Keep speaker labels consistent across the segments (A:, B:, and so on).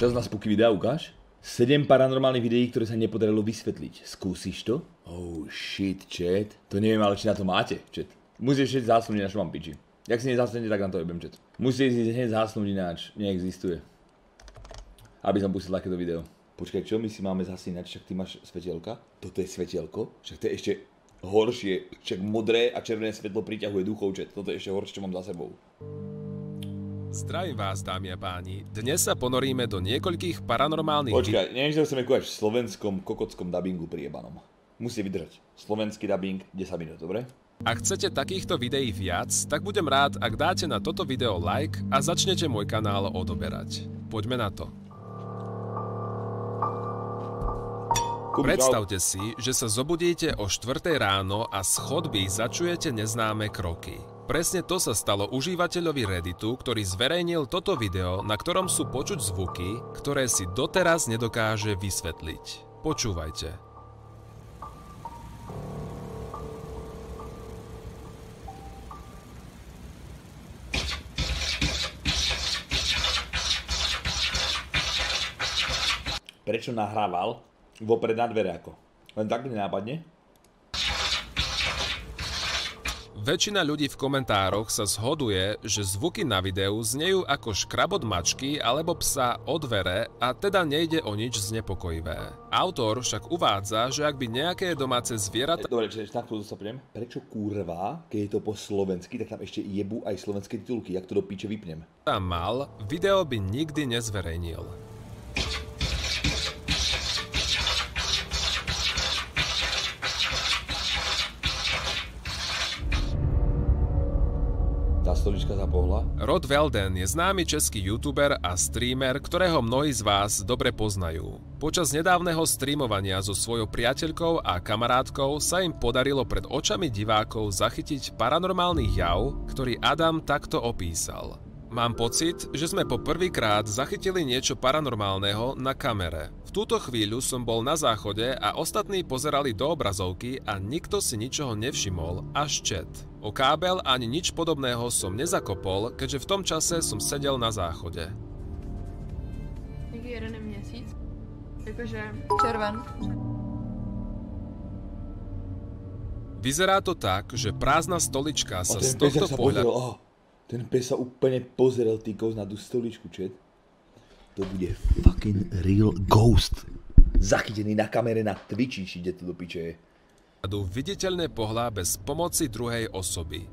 A: Čas na spooky videa, ukáž? 7 paranormálnych videí, ktoré sa nepodarilo vysvetliť. Skúsiš to? Oh shit, chat. To neviem, ale či na to máte, chat. Musíš ešte zásnúť, na čo mám piči. Jak si nezásnete, tak na to jebem, chat. Musíš si hneď zásnúť, ináč neexistuje. Aby som pustil takéto video. Počkaj, čo my si máme zasínať? Však ty máš svetielka? Toto je svetielko? Však to je ešte horšie. Však modré a červené svetlo priťahuje duchov, chat. Toto je ešte horšie, čo mám za sebou.
B: Zdravím vás, dámy a páni. Dnes sa ponoríme do niekoľkých paranormálnych...
A: Počkaj, neviem, že sa chceme kúvať v slovenskom kokockom dabingu priebanom. Musí vydržať. Slovenský dabing 10 minút, dobre?
B: Ak chcete takýchto videí viac, tak budem rád, ak dáte na toto video like a začnete môj kanál odoberať. Poďme na to. Predstavte si, že sa zobudíte o 4 ráno a z chodby začujete neznáme kroky. Presne to sa stalo užívateľovi Redditu, ktorý zverejnil toto video, na ktorom sú počuť zvuky, ktoré si doteraz nedokáže vysvetliť. Počúvajte.
A: Prečo nahrával vopred na dvere ako? Len tak nenápadne?
B: Väčšina ľudí v komentároch sa zhoduje, že zvuky na videu znejú ako škrabot mačky alebo psa o dvere a teda nejde o nič znepokojivé. Autor však uvádza, že ak by nejaké domáce zvieratá...
A: Dobre, na chvíľu sa prídem. Prečo kurva, keď je to po slovensky, tak tam ešte jebú aj slovenské titulky, jak to do piče vypnem?
B: ...mal, video by nikdy nezverejnil.
A: Stolička zapohla.
B: Rod Velden je známy český youtuber a streamer, ktorého mnohí z vás dobre poznajú. Počas nedávneho streamovania so svojou priateľkou a kamarátkou sa im podarilo pred očami divákov zachytiť paranormálny jav, ktorý Adam takto opísal. Mám pocit, že sme po prvýkrát zachytili niečo paranormálneho na kamere. V túto chvíľu som bol na záchode a ostatní pozerali do obrazovky a nikto si ničoho nevšimol, až chat. O kábel ani nič podobného som nezakopol, keďže v tom čase som sedel na záchode.
C: Jaký jeden je měsíc? Jakože... Červen.
B: Vyzerá to tak, že prázdna stolička sa z tohto pohľadu...
A: Ten pes sa úplne pozrel, ty kous, na tú stoličku, chat. To bude fucking real ghost. Zachytený na kamere na Twitchi, či ide to do piče.
B: Viditeľné pohľa bez pomoci druhej osoby.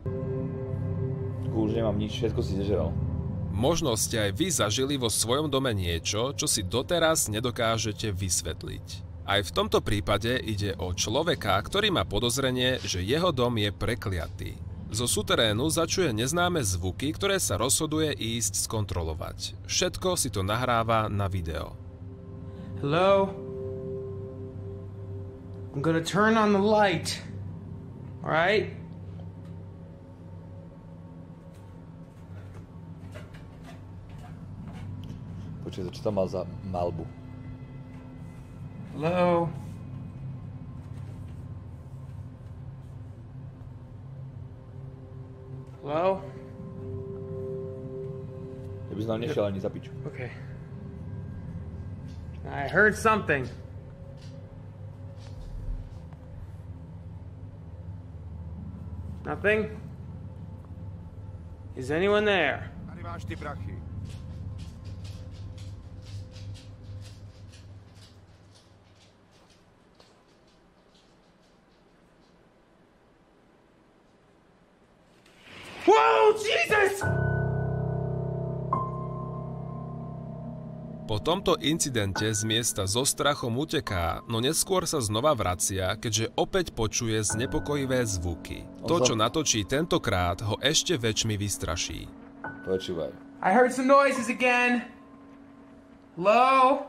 A: Už nemám nič, všetko si zežeral.
B: Možno ste aj vy zažili vo svojom dome niečo, čo si doteraz nedokážete vysvetliť. Aj v tomto prípade ide o človeka, ktorý má podozrenie, že jeho dom je prekliatý. Zo suterénu začuje neznáme zvuky, ktoré sa rozhoduje ísť skontrolovať. Všetko si to nahráva na video.
D: Hello? I'm gonna turn on the light. Alright?
A: Počkaj, čo tam mal za malbu?
D: Hello? Hello?
A: Ja by som nám nešiel ani za piču.
D: Okay. I heard something. Nothing? Is anyone there?
E: Tady máš ty prachy.
D: Whoa, Jesus!
B: Po tomto incidente z miesta so strachom uteká, no neskôr sa znova vracia, keďže opäť počuje znepokojivé zvuky. To, čo natočí tentokrát, ho ešte väčšmi vystraší.
A: Počúvaj.
D: I heard some noises again. Hello?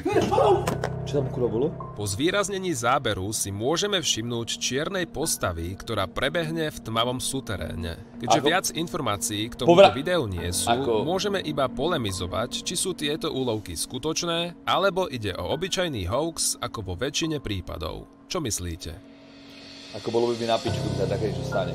D: No!
A: Čo tam kurva bolo?
B: Po zvýraznení záberu si môžeme všimnúť čiernej postavy, ktorá prebehne v tmavom suteréne. Keďže viac informácií k tomuto videu nie sú, môžeme iba polemizovať, či sú tieto úlovky skutočné, alebo ide o obyčajný hoax, ako vo väčšine prípadov. Čo myslíte?
A: Ako bolo by mi na pičku, teda také, čo stane.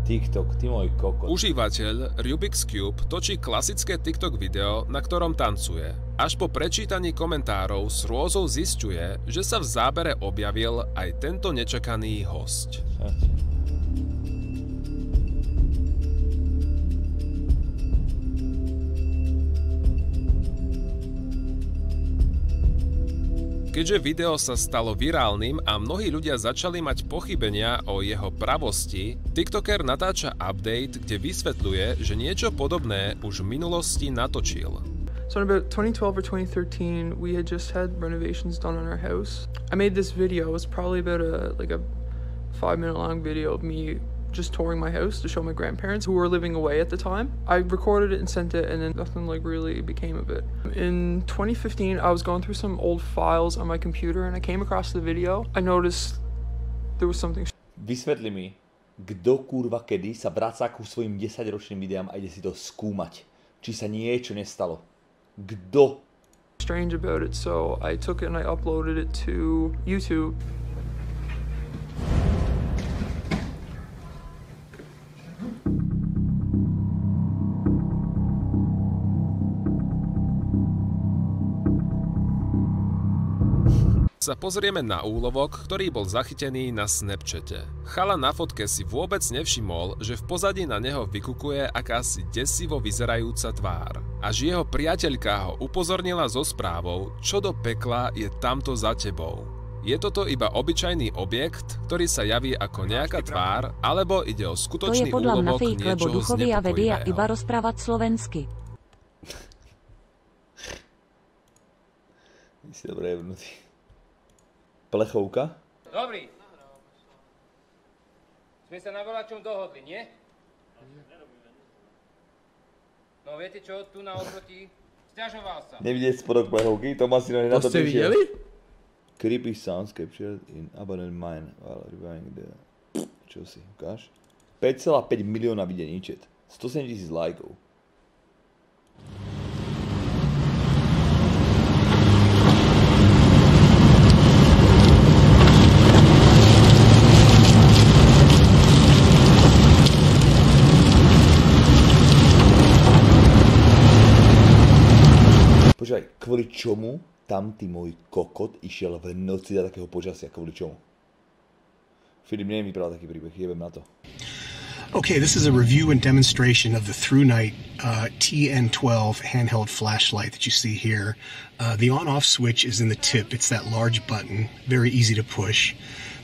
A: TikTok, ty môj kokot.
B: Užívateľ Rubik's Cube točí klasické TikTok video, na ktorom tancuje. Až po prečítaní komentárov s hrôzou zisťuje, že sa v zábere objavil aj tento nečakaný hosť. Keďže video sa stalo virálnym a mnohí ľudia začali mať pochybenia o jeho pravosti, TikToker natáča update, kde vysvetľuje, že niečo podobné už v minulosti natočil.
E: So in about 2012 or 2013, we had just had renovations done on our house. I made this video. It was probably about a 5-minute long video of me just touring my house to show my grandparents who were living away at the time. I recorded it and sent it, and then nothing really became of it. In 2015, I was going through some old files on my computer and I came across the video. I noticed there was something.
A: Vysvetli mi, kto kurva kedy sa vracá ku svojim 10-ročným videám a ide si to skúmať, či sa niečo nestalo. Kto?
E: Strange about it, so I took it and I uploaded it to YouTube.
B: Sa pozrieme na úlovok, ktorý bol zachytený na Snapchate. Chalan na fotke si vôbec nevšimol, že v pozadí na neho vykukuje akási desivo vyzerajúca tvár. Až jeho priateľka ho upozornila so správou, čo do pekla je tamto za tebou. Je toto iba obyčajný objekt, ktorý sa javí ako nejaká tvár, alebo ide o skutočný úlovok niečoho znepokojivého?
F: Iba rozprávať slovensky.
A: Si dobre jebnutý. Plechovka?
G: Dobrý. Sme sa na voľačom dohodli, nie? No viete čo, tu na oproti sťažoval sa.
A: Nevidieť spodok plechovky? To ma si na to
E: ste
A: prišiel.
E: videli?
A: Creepy sounds captured in abandoned mine while reviving the... Čo si, ukáž? 5,5 milióna videní chat. 170 000 lajkov. Počkaj, kvôli čomu tam ty môj kokot išiel v noci za takého počasia? Kvôli čomu? Filip, neviem vyprávať taký príbeh, jebem na to.
H: Okay, this is a review and demonstration of the ThruNite TN12 handheld flashlight that you see here. The on-off switch is in the tip. It's that large button, very easy to push.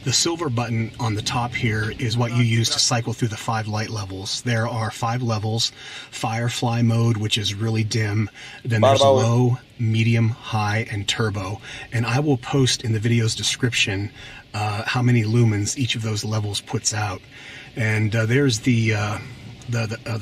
H: The silver button on the top here is what you use to cycle through the 5 light levels. There are 5 levels: Firefly mode, which is really dim. Then there's low, medium, high, and turbo. And I will post in the video's description how many lumens each of those levels puts out. And there's the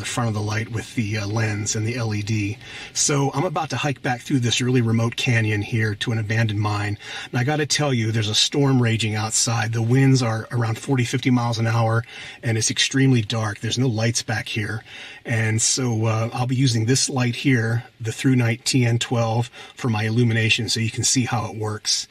H: front of the light with the lens and the LED. So I'm about to hike back through this really remote canyon here to an abandoned mine. And I got to tell you, there's a storm raging outside. The winds are around 40-50 miles an hour, and it's extremely dark. There's no lights back here. And so I'll be using this light here, the ThruNite TN12, for my illumination so you can see how it works.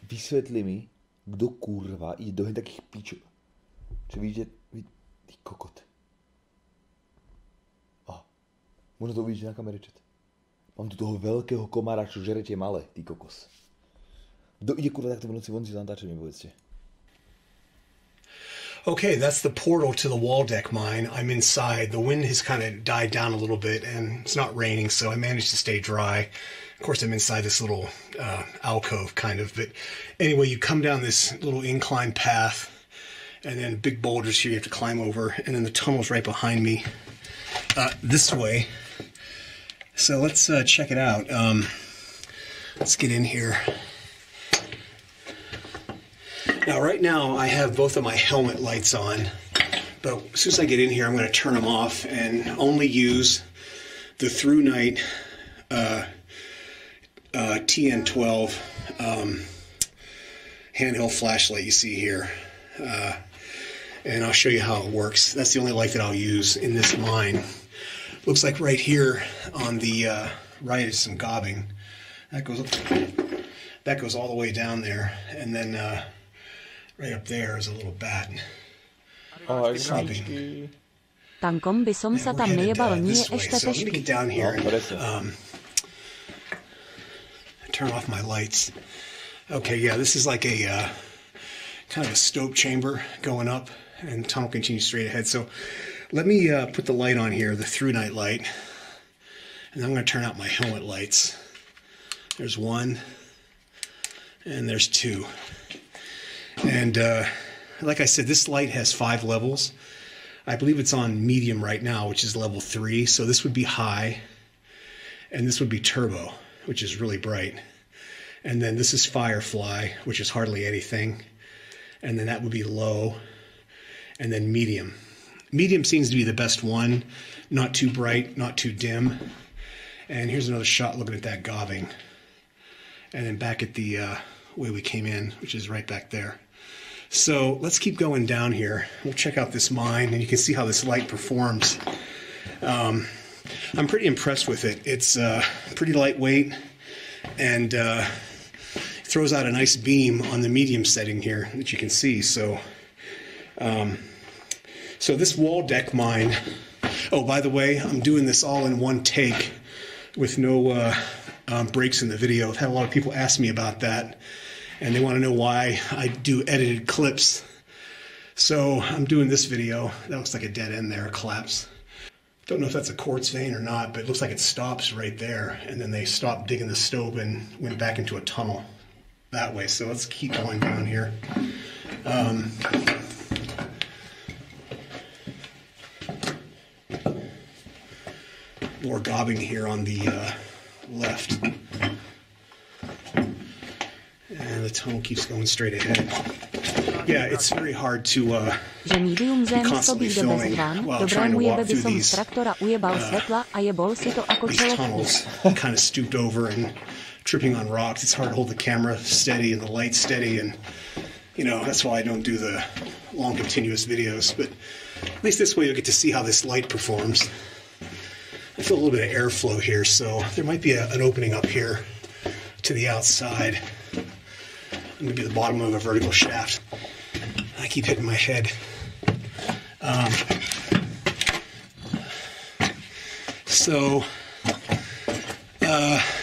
A: Vysvetli mi, kto kurva ide do takých pičov. Čo vidíte? Ty kokot. Možno to uvidíte na kamere, chat. Mám tu toho veľkého komára, čo žere tie malé, ty kokos. Kto ide kurva takto v noci von si natáčať, mi povedzte.
H: Okay, that's the portal to the wall deck mine. I'm inside. The wind has kind of died down a little bit, and it's not raining, so I managed to stay dry. Of course, I'm inside this little alcove, kind of. But anyway, you come down this little incline path, and then big boulders here you have to climb over, and then the tunnel's right behind me this way. So let's check it out. Let's get in here. Now, right now, I have both of my helmet lights on But as soon as I get in here, I'm going to turn them off and only use the through night TN12 handheld flashlight you see here. And I'll show you how it works. That's the only light that I'll use in this line. Looks like right here on the right is some gobbing. That goes all the way down there, and then right up there is a little bat. Sobbing.
F: Tankom by som sa tam nejebal nie ešte
H: so let me get down here and turn off my lights. Okay, yeah, this is like a kind of a stope chamber going up, and the tunnel continues straight ahead. So let me put the light on here, the through night light, and I'm going to turn out my helmet lights. There's one, and there's two. And like I said, this light has 5 levels. I believe it's on medium right now, which is level 3. So this would be high, and this would be turbo, which is really bright. And then this is Firefly, which is hardly anything. And then that would be low, and then medium. Medium seems to be the best one. Not too bright, not too dim. And here's another shot looking at that gobbing. And then back at the way we came in, which is right back there. So let's keep going down here. We'll check out this mine, and you can see how this light performs. I'm pretty impressed with it. It's pretty lightweight, and throws out a nice beam on the medium setting here that you can see. So, so this wall deck mine. Oh, by the way, I'm doing this all in one take with no breaks in the video. I've had a lot of people ask me about that, and they want to know why I do edited clips. So I'm doing this video. That looks like a dead end there, a collapse. Don't know if that's a quartz vein or not, but it looks like it stops right there, and then they stopped digging the stope and went back into a tunnel that way. So let's keep going down here. More gobbing here on the left. And the tunnel keeps going straight ahead. Yeah, it's very hard to constantly filming while trying to walk through these tunnels, kind of stooped over and tripping on rocks. It's hard to hold the camera steady and the light steady, and you know, that's why I don't do the long continuous videos. But at least this way you'll get to see how this light performs. I feel a little bit of airflow here, so there might be an opening up here to the outside. Maybe the bottom of a vertical shaft. I keep hitting my head.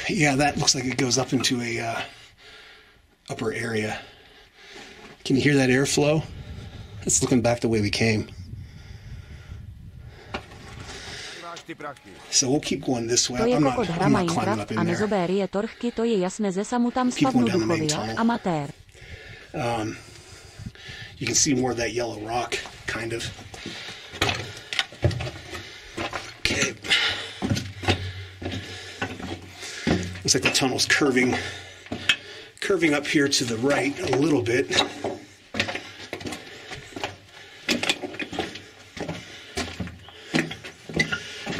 H: Yeah, that looks like it goes up into a upper area. Can you hear that airflow? It's looking back the way we came. So we'll keep going this way. I'm not climbing up in there. Keep going down the main tunnel. You can see more of that yellow rock, kind of. Okay. Looks like the tunnel's curving up here to the right a little bit.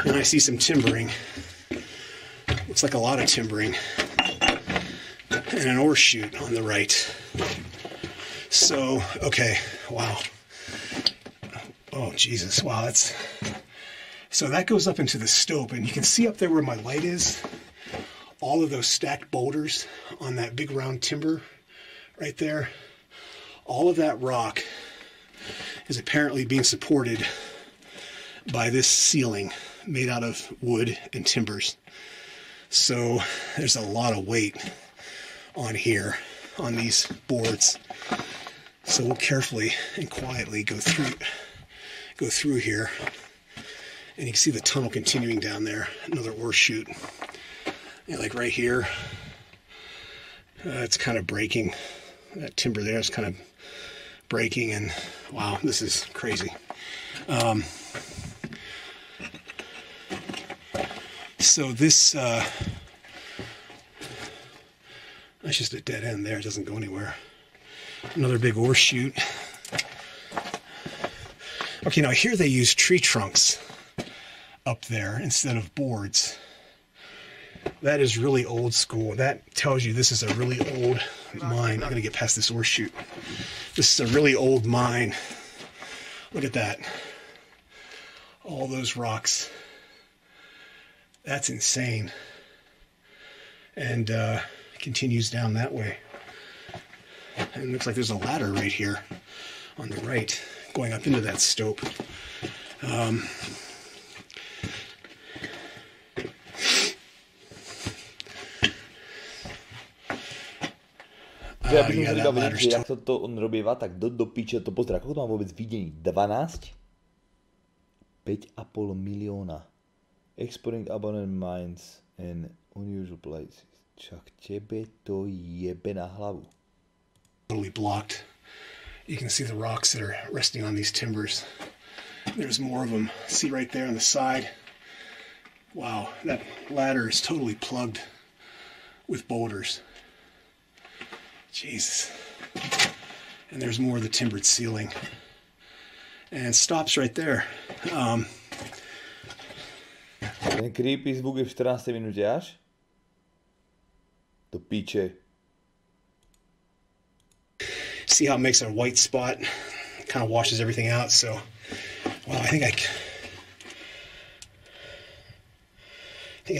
H: And I see some timbering. Looks like a lot of timbering. And an ore chute on the right. So, okay, wow. Oh, Jesus, wow, that's... So that goes up into the stope, and you can see up there where my light is, all of those stacked boulders on that big round timber right there. All of that rock is apparently being supported by this ceiling made out of wood and timbers. So there's a lot of weight on here, on these boards. So we'll carefully and quietly go through here, and you can see the tunnel continuing down there. Another ore chute, yeah, like right here. It's kind of breaking. That timber there is kind of breaking, and wow, this is crazy. So this that's just a dead end there. It doesn't go anywhere. Another big ore chute. Okay, now here they use tree trunks up there instead of boards. That is really old school. That tells you this is a really old mine. I'm gonna get past this ore chute. This is a really old mine. Look at that. All those rocks. That's insane. And continues down that way. And it looks like there's a ladder right here on the right going up into that stope.
A: Ja by som sa iba vedieť, že jak to on robieva, tak do piče to pozrieť. Koľko to má vôbec videní? 12? 5,5 milióna. Exporting abandoned mines and unusual places. Čak tebe to jebe na hlavu.
H: Totally blocked. You can see the rocks that are resting on these timbers. There's more of them. See right there on the side? Wow, that ladder is totally plugged with boulders. Jesus. And there's more of the timbered ceiling. And it stops right there.
A: Ten creepy zvuk je v 14. minúte až? Do piče.
H: See how it makes a white spot? It kind of washes everything out, so... Wow, I think I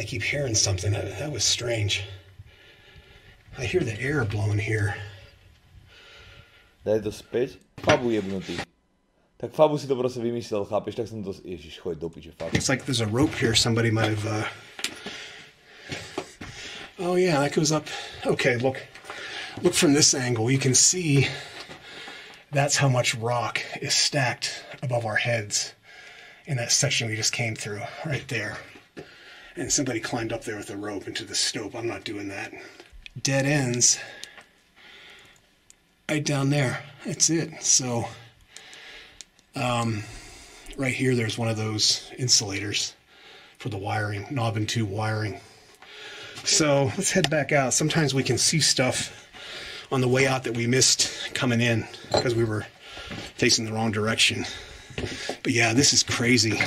H: keep hearing something. That was strange. I hear the air blowing here.
A: Daj to späť. Fabu jebnutý. Tak Fabu si to proste vymyslel, chápeš? Tak som to... Ježiš, choď do piče, Fabu.
H: It's like there's a rope here somebody might have... Oh yeah, that goes up... Okay, look. Look from this angle. You can see that's how much rock is stacked above our heads in that section we just came through, right there. And somebody climbed up there with a rope into the stope. I'm not doing that. Dead ends right down there. That's it. So right here there's one of those insulators for the wiring, knob and tube wiring. So let's head back out. Sometimes we can see stuff on the way out that we missed coming in because we were facing the wrong direction. But yeah, this is crazy.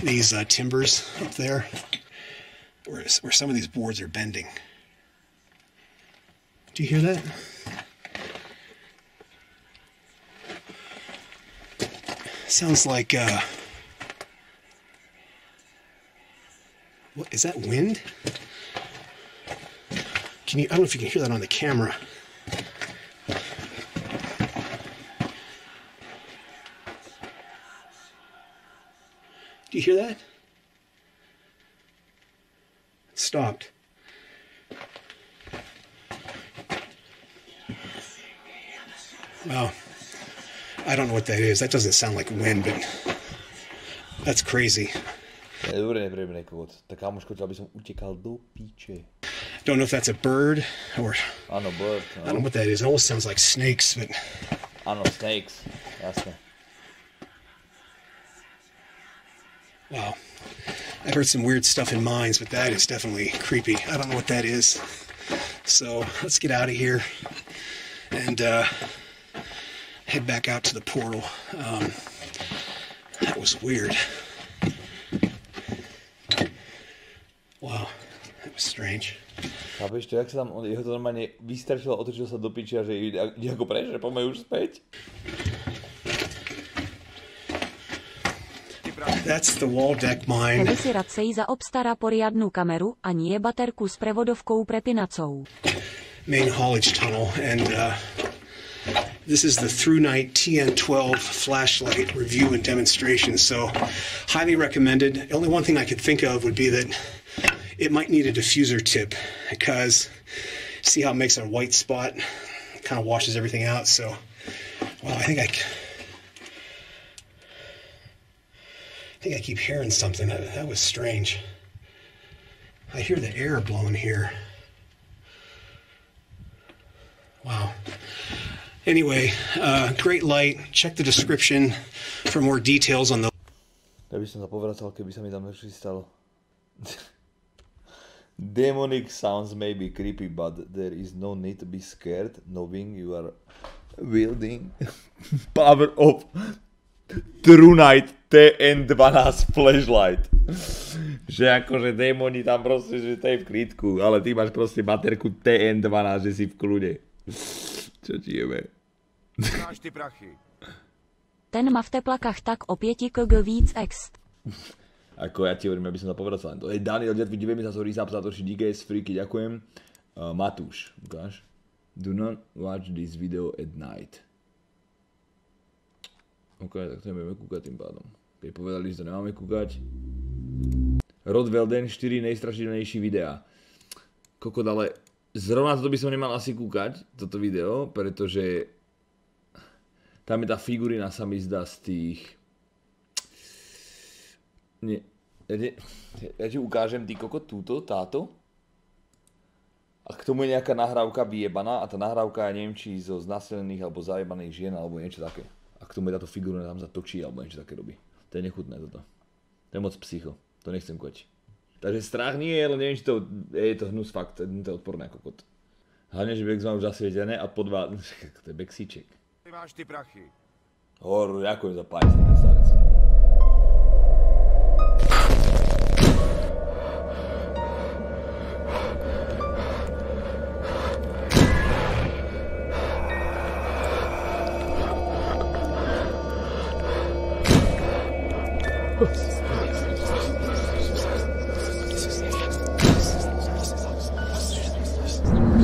H: These timbers up there where some of these boards are bending. Do you hear that? Sounds like, what, is that wind? I don't know if you can hear that on the camera. Do you hear that? It stopped. Wow. I don't know what that is. That doesn't sound like wind, but that's crazy.
A: Dobre, neprebnej kód. Tak kámoško, aby som utekal do piče.
H: Don't know if that's a bird or...
A: Áno, bird. No.
H: I don't know what that is. It almost sounds like snakes, but...
A: Áno, snakes. Jasne.
H: Wow. I've heard some weird stuff in mines, but that is definitely creepy. I don't know what that is. So let's get out of here and head back out to the portal. That was weird. Wow, that was strange.
A: Chápeš to, jak sa tam, jeho to normálne vystrašilo, otočil sa do piči a že ide ako preč, že poďme už späť.
H: That's the wall deck mine.
F: Keby si radcej zaobstará poriadnu kameru a nie baterku s prevodovkou prepínacou.
H: Main haulage tunnel, and this is the Through Night TN12 flashlight review and demonstration. So, highly recommended. The only one thing I could think of would be that it might need a diffuser tip because see how it makes a white spot, it kind of washes everything out. So, well, I think I keep hearing something. That was strange. I hear the air blowing here. Wow. Anyway, great light. Check the description for more details on the...
A: Ja by som sa povracal, keby sa mi tam niečo stalo. Demonic sounds may be creepy, but there is no need to be scared knowing you are wielding power of True Night TN12 flashlight. Že akože démoni tam proste, že to je v klidku, ale ty máš proste baterku TN12, že si v kľude. Čo ti jebe?
F: Ten má v teplakách tak o 5 kg víc ext.
A: Ako ja ti hovorím, aby som to povracal. To je Daniel, ďakujem mi za sorry, za to, DGS, freaky, ďakujem. Matúš, ukáž. Do not watch this video at night. Ok, tak to nebudeme kúkať tým pádom. Keď povedali, že to nemáme kúkať. Rod Velden, 4 najstrašidelnejší videá. Kokot, ale zrovna toto by som nemal asi kúkať, toto video, pretože tam je tá figurina, sa mi zdá z tých... Nie, ja ti ukážem, ty kokot, túto, táto. A k tomu je nejaká nahrávka vyjebaná a tá nahrávka je neviem, či zo znásilnených alebo zajebaných žien alebo niečo také. A k tomu je táto figurina tam zatočí alebo niečo také robí. To je nechutné toto. To je moc psycho. To nechcem kúkať. Takže strach nie je, ale neviem, či to je to hnus fakt. To je odporné kokot. Hlavne, že Bex má už zasvietené a podvá... To je Bexíček.
I: Ty máš ty prachy.
A: Horu, ďakujem za pajs, ten starec.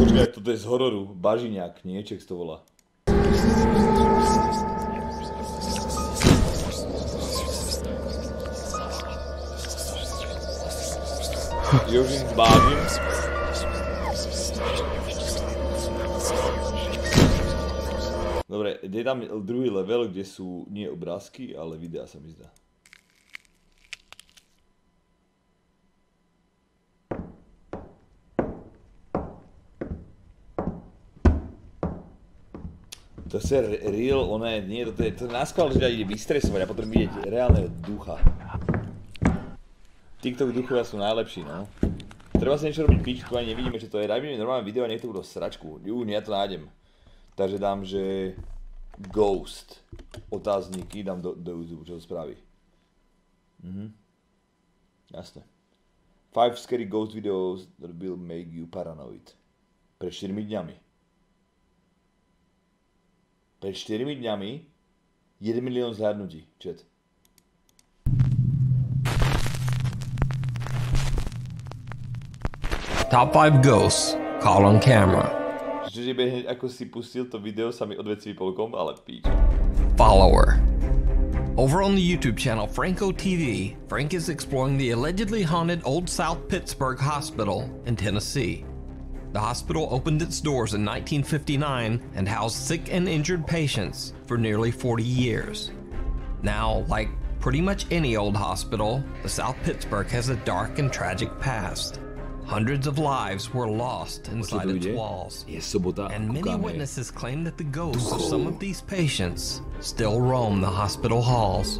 A: Počkaj, toto je z hororu. Bažiňák, nieček to volá. Jožin zbážim. Dobre, je tam druhý level, kde sú nie obrázky, ale videá sa mi zdá. To je real, nie, to je náskval, že ide vystresovať a potom vidieť reálneho ducha. TikTok duchovia sú najlepší, no. Treba sa niečo robiť pičku, ani nevidíme, čo to je. Dajme mi normálne video a nech to budú sračku. Ja to nájdem. Takže dám, že... Ghost. Otázniky, dám do YouTube, čo to spraví. Jasné. 5 scary ghost videos that will make you paranoid. Pred 4 dňami. Pred 4 dňami 1 milión zhľadnutí, chat.
J: Top 5 ghosts caught on camera.
A: Čiže hneď ako si pustil to video, sa mi odveci polkom, ale píč.
J: Follower. Over on the YouTube channel Franco TV, Frank is exploring the allegedly haunted Old South Pittsburgh Hospital in Tennessee. The hospital opened its doors in 1959 and housed sick and injured patients for nearly 40 years. Now, like pretty much any old hospital, the South Pittsburgh has a dark and tragic past. Hundreds of lives were lost inside its walls, and many witnesses claim that the ghosts of some of these patients still roam the hospital halls.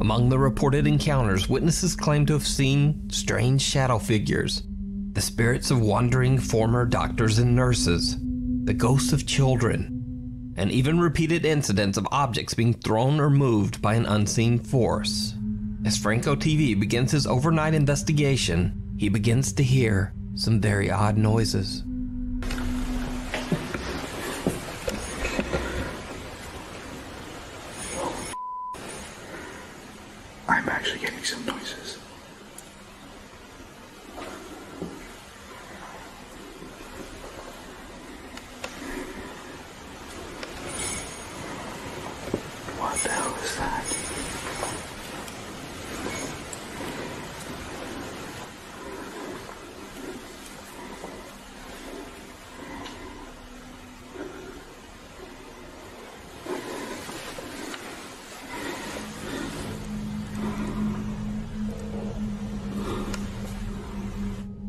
J: Among the reported encounters, witnesses claim to have seen strange shadow figures, the spirits of wandering former doctors and nurses, the ghosts of children, and even repeated incidents of objects being thrown or moved by an unseen force. As Franco TV begins his overnight investigation, he begins to hear some very odd noises.
K: I'm actually getting some noises. What the hell is that?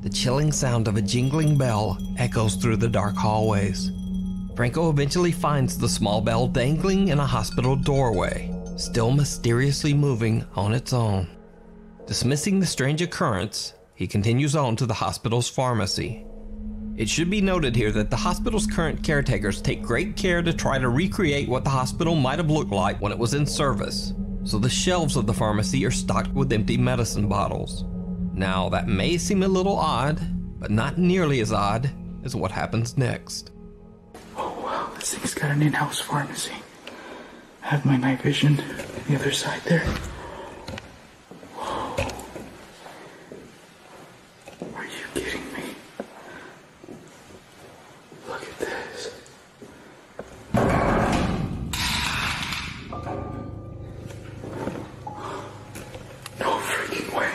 J: The chilling sound of a jingling bell echoes through the dark hallways. Franco eventually finds the small bell dangling in a hospital doorway, still mysteriously moving on its own. Dismissing the strange occurrence, he continues on to the hospital's pharmacy. It should be noted here that the hospital's current caretakers take great care to try to recreate what the hospital might have looked like when it was in service. So the shelves of the pharmacy are stocked with empty medicine bottles. Now that may seem a little odd, but not nearly as odd as what happens next.
K: Oh wow, this thing's got an in-house pharmacy. I have my night vision on the other side there. Whoa. Are you kidding me? Look at this. No freaking way.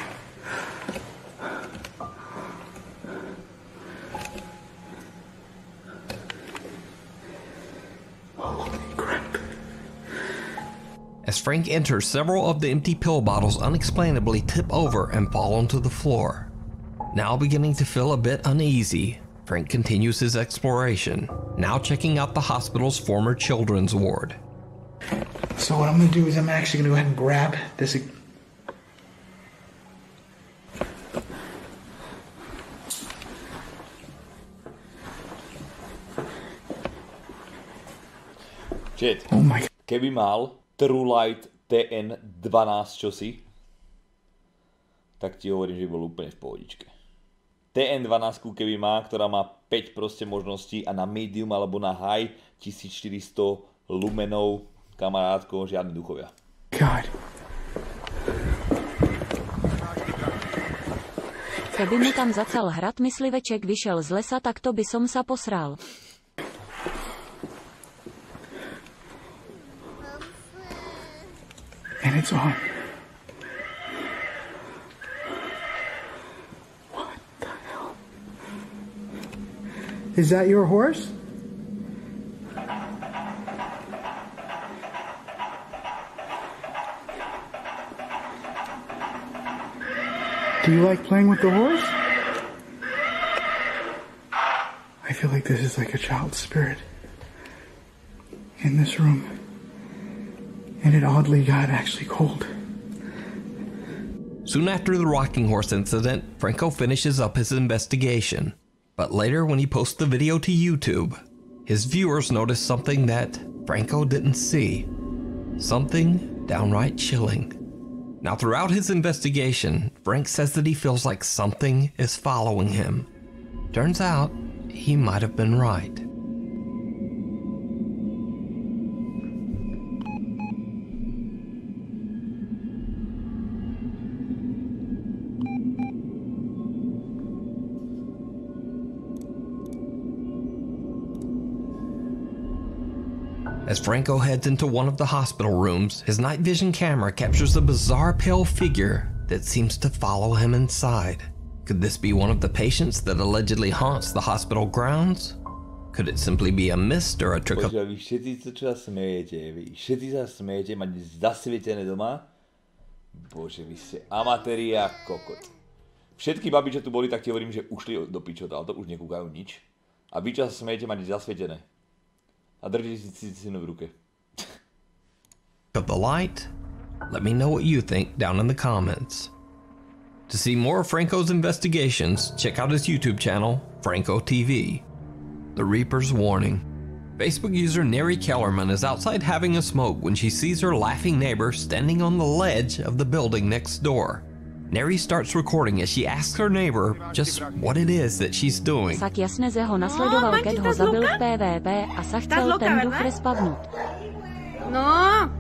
K: Holy crap.
J: As Frank enters, several of the empty pill bottles unexplainably tip over and fall onto the floor. Now beginning to feel a bit uneasy, Frank continues his exploration, now checking out the hospital's former children's ward.
K: So what I'm gonna do is I'm actually gonna go ahead and grab this.
A: Shit.
K: Oh my God.
A: Keby mal Truelight TN12 čosi, tak ti hovorím, že bol úplne v pohodičke. TN12 keby má, ktorá má 5 proste možností a na medium alebo na high 1400 lumenov, kamarátko, žiadni duchovia.
K: God.
F: Keby mi tam zacal hrad mysliveček vyšel z lesa, tak to by som sa posral.
K: And it's on. What the hell? Is that your horse? Do you like playing with the horse? I feel like this is like a child's spirit in this room. And it oddly got actually cold.
J: Soon after the rocking horse incident, Franco finishes up his investigation. But later when he posts the video to YouTube, his viewers notice something that Franco didn't see. Something downright chilling. Now throughout his investigation, Frank says that he feels like something is following him. Turns out, he might have been right. As Franco heads into one of the hospital rooms, his night vision camera captures a bizarre pale figure that seems to follow him inside. Could this be one of the patients that allegedly haunts the hospital grounds? Could it simply be a mist or a trick of...
A: Vy všetci sa smejete, mať zasvietené doma. Bože, vy ste amatéri a kokot. Všetky baby, čo tu boli, tak ti hovorím, že ušli do pičota, ale to už nekúkajú nič. A vy, čo sa smejete, mať zasvietené. A držíte si synu v ruke.
J: Of the light? Let me know what you think down in the comments. To see more of Franco's investigations, check out his YouTube channel, Franco TV. The Reaper's Warning. Facebook user Neri Kellerman is outside having a smoke when she sees her laughing neighbor standing on the ledge of the building next door. Neri starts recording as she asks her neighbor just what it is that she's doing.
F: Sak jasne ze ho nasledoval, keď ho zabil v PvP a sa chcel ten duch respavnúť.
C: No.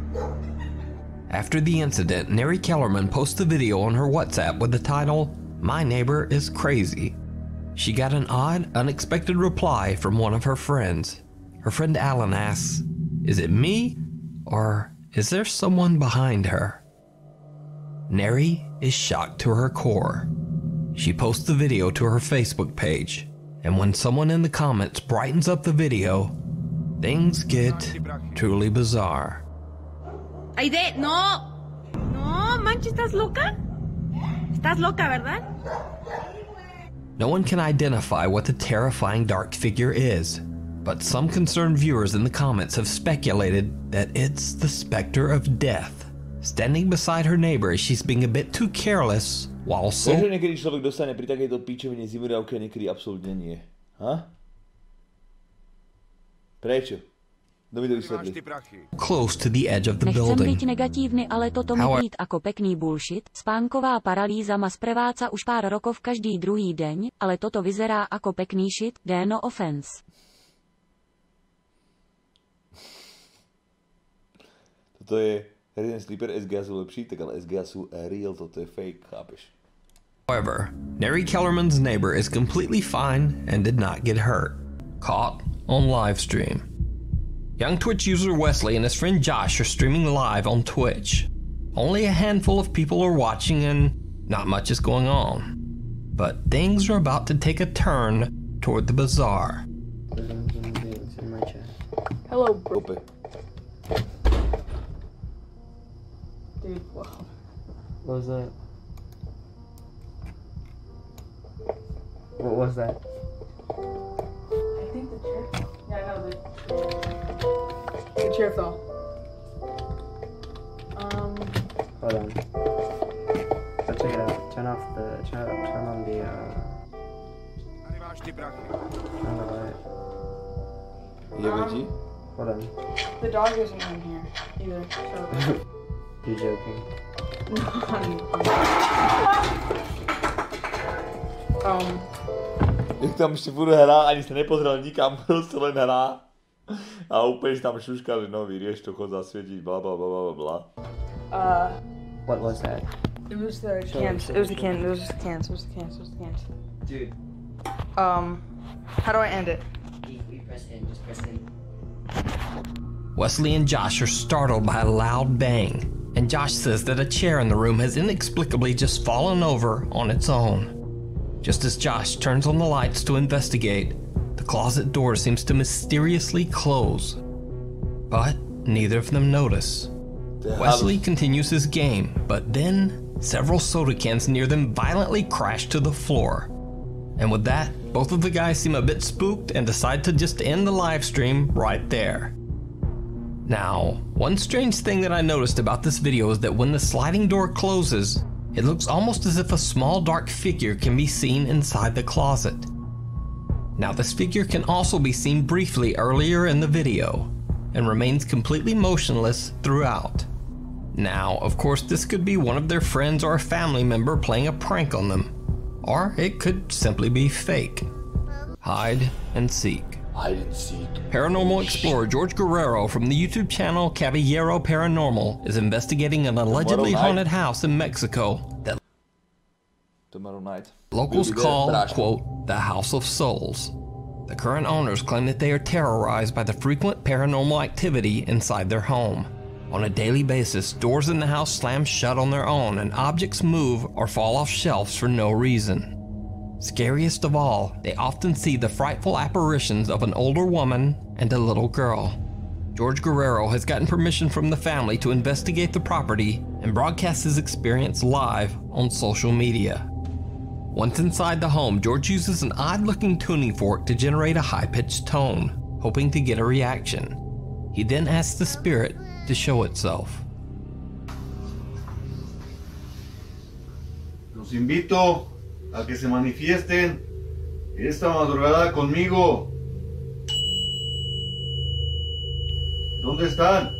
J: After the incident, Neri Kellerman posts a video on her WhatsApp with the title, "My Neighbor is Crazy." She got an odd, unexpected reply from one of her friends. Her friend Alan asks, "Is it me? Or is there someone behind her?" Neri is shocked to her core. She posts the video to her Facebook page, and when someone in the comments brightens up the video, things get truly bizarre.
C: Aide, no. No, manches, ¿estás loca? ¿Estás loca, verdad?
J: No one can identify what the terrifying dark figure is, but some concerned viewers in the comments have speculated that it's the specter of death, standing beside her neighbor as she's being a bit too careless while so...
A: Prečo niekedy človek dostane pri takejto pičovine zimuriavke, niekedy absolútne nie. Prečo? Kto mi to vysvetlí?
J: Close to the edge of the
F: Nechcem
J: building.
F: byť negatívny, ale toto mi být ako pekný bullshit. Spánková paralýza ma spreváca už pár rokov každý druhý deň, ale toto vyzerá ako pekný shit, no offense.
A: Toto je Resident Sleeper, SGA sú lepší, tak ale SGA sú real, toto je fake, chápeš?
J: However, Neri Kellerman's neighbor is completely fine and did not get hurt. Caught on live stream. Young Twitch user Wesley and his friend Josh are streaming live on Twitch. Only a handful of people are watching and not much is going on. But things are about to take a turn toward the bizarre.
E: Hello, bro.
A: Dude,
E: wow.
G: What was that? What was that?
E: I think the chair fell. Yeah, I know the chair fell.
G: Hold on. So check it out. Turn on the turn on the light. Hold on.
E: The dog isn't in here either, so
G: You're joking.
A: Jak tam ešte budú hrá, ani sa nepozrel nikam, proste len hrá. A úplne si tam šuška, že no vyrieš to, chod zasvietiť, bla bla bla bla bla.
G: What was that?
E: It was the cans. It was the cans. It was just the cans. It was the cans. It was the cans.
G: Dude.
E: How do I end it?
G: You press in. Just press in.
J: Wesley and Josh are startled by a loud bang, and Josh says that a chair in the room has inexplicably just fallen over on its own. Just as Josh turns on the lights to investigate, the closet door seems to mysteriously close. But neither of them notice. Wesley continues his game, but then several soda cans near them violently crash to the floor. And with that, both of the guys seem a bit spooked and decide to just end the live stream right there. Now, one strange thing that I noticed about this video is that when the sliding door closes, it looks almost as if a small dark figure can be seen inside the closet. Now, this figure can also be seen briefly earlier in the video and remains completely motionless throughout. Now, of course, this could be one of their friends or a family member playing a prank on them, or it could simply be fake. Hide and seek.
A: Hide and seek.
J: Paranormal explorer George Guerrero from the YouTube channel Caballero Paranormal is investigating an allegedly haunted house in Mexico that locals call, quote, the House of Souls. The current owners claim that they are terrorized by the frequent paranormal activity inside their home. On a daily basis, doors in the house slam shut on their own and objects move or fall off shelves for no reason. Scariest of all, they often see the frightful apparitions of an older woman and a little girl. George Guerrero has gotten permission from the family to investigate the property and broadcast his experience live on social media. Once inside the home, George uses an odd-looking tuning fork to generate a high-pitched tone, hoping to get a reaction. He then asks the spirit to show itself.
I: Los invito a que se manifiesten esta madrugada conmigo. ¿Dónde están?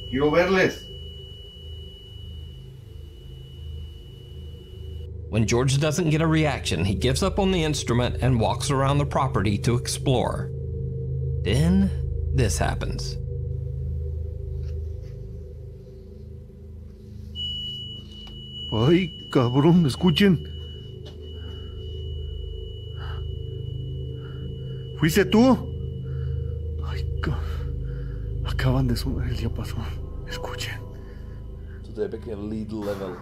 I: Quiero verles.
J: When George doesn't get a reaction, he gives up on the instrument and walks around the property to explore. Then, this happens.
I: Ay, cabrón, escuchen. ¿Fuiste tú? Ay, acaban de sonar el diapasón. Escuchen.
A: Toto je pekne lead level.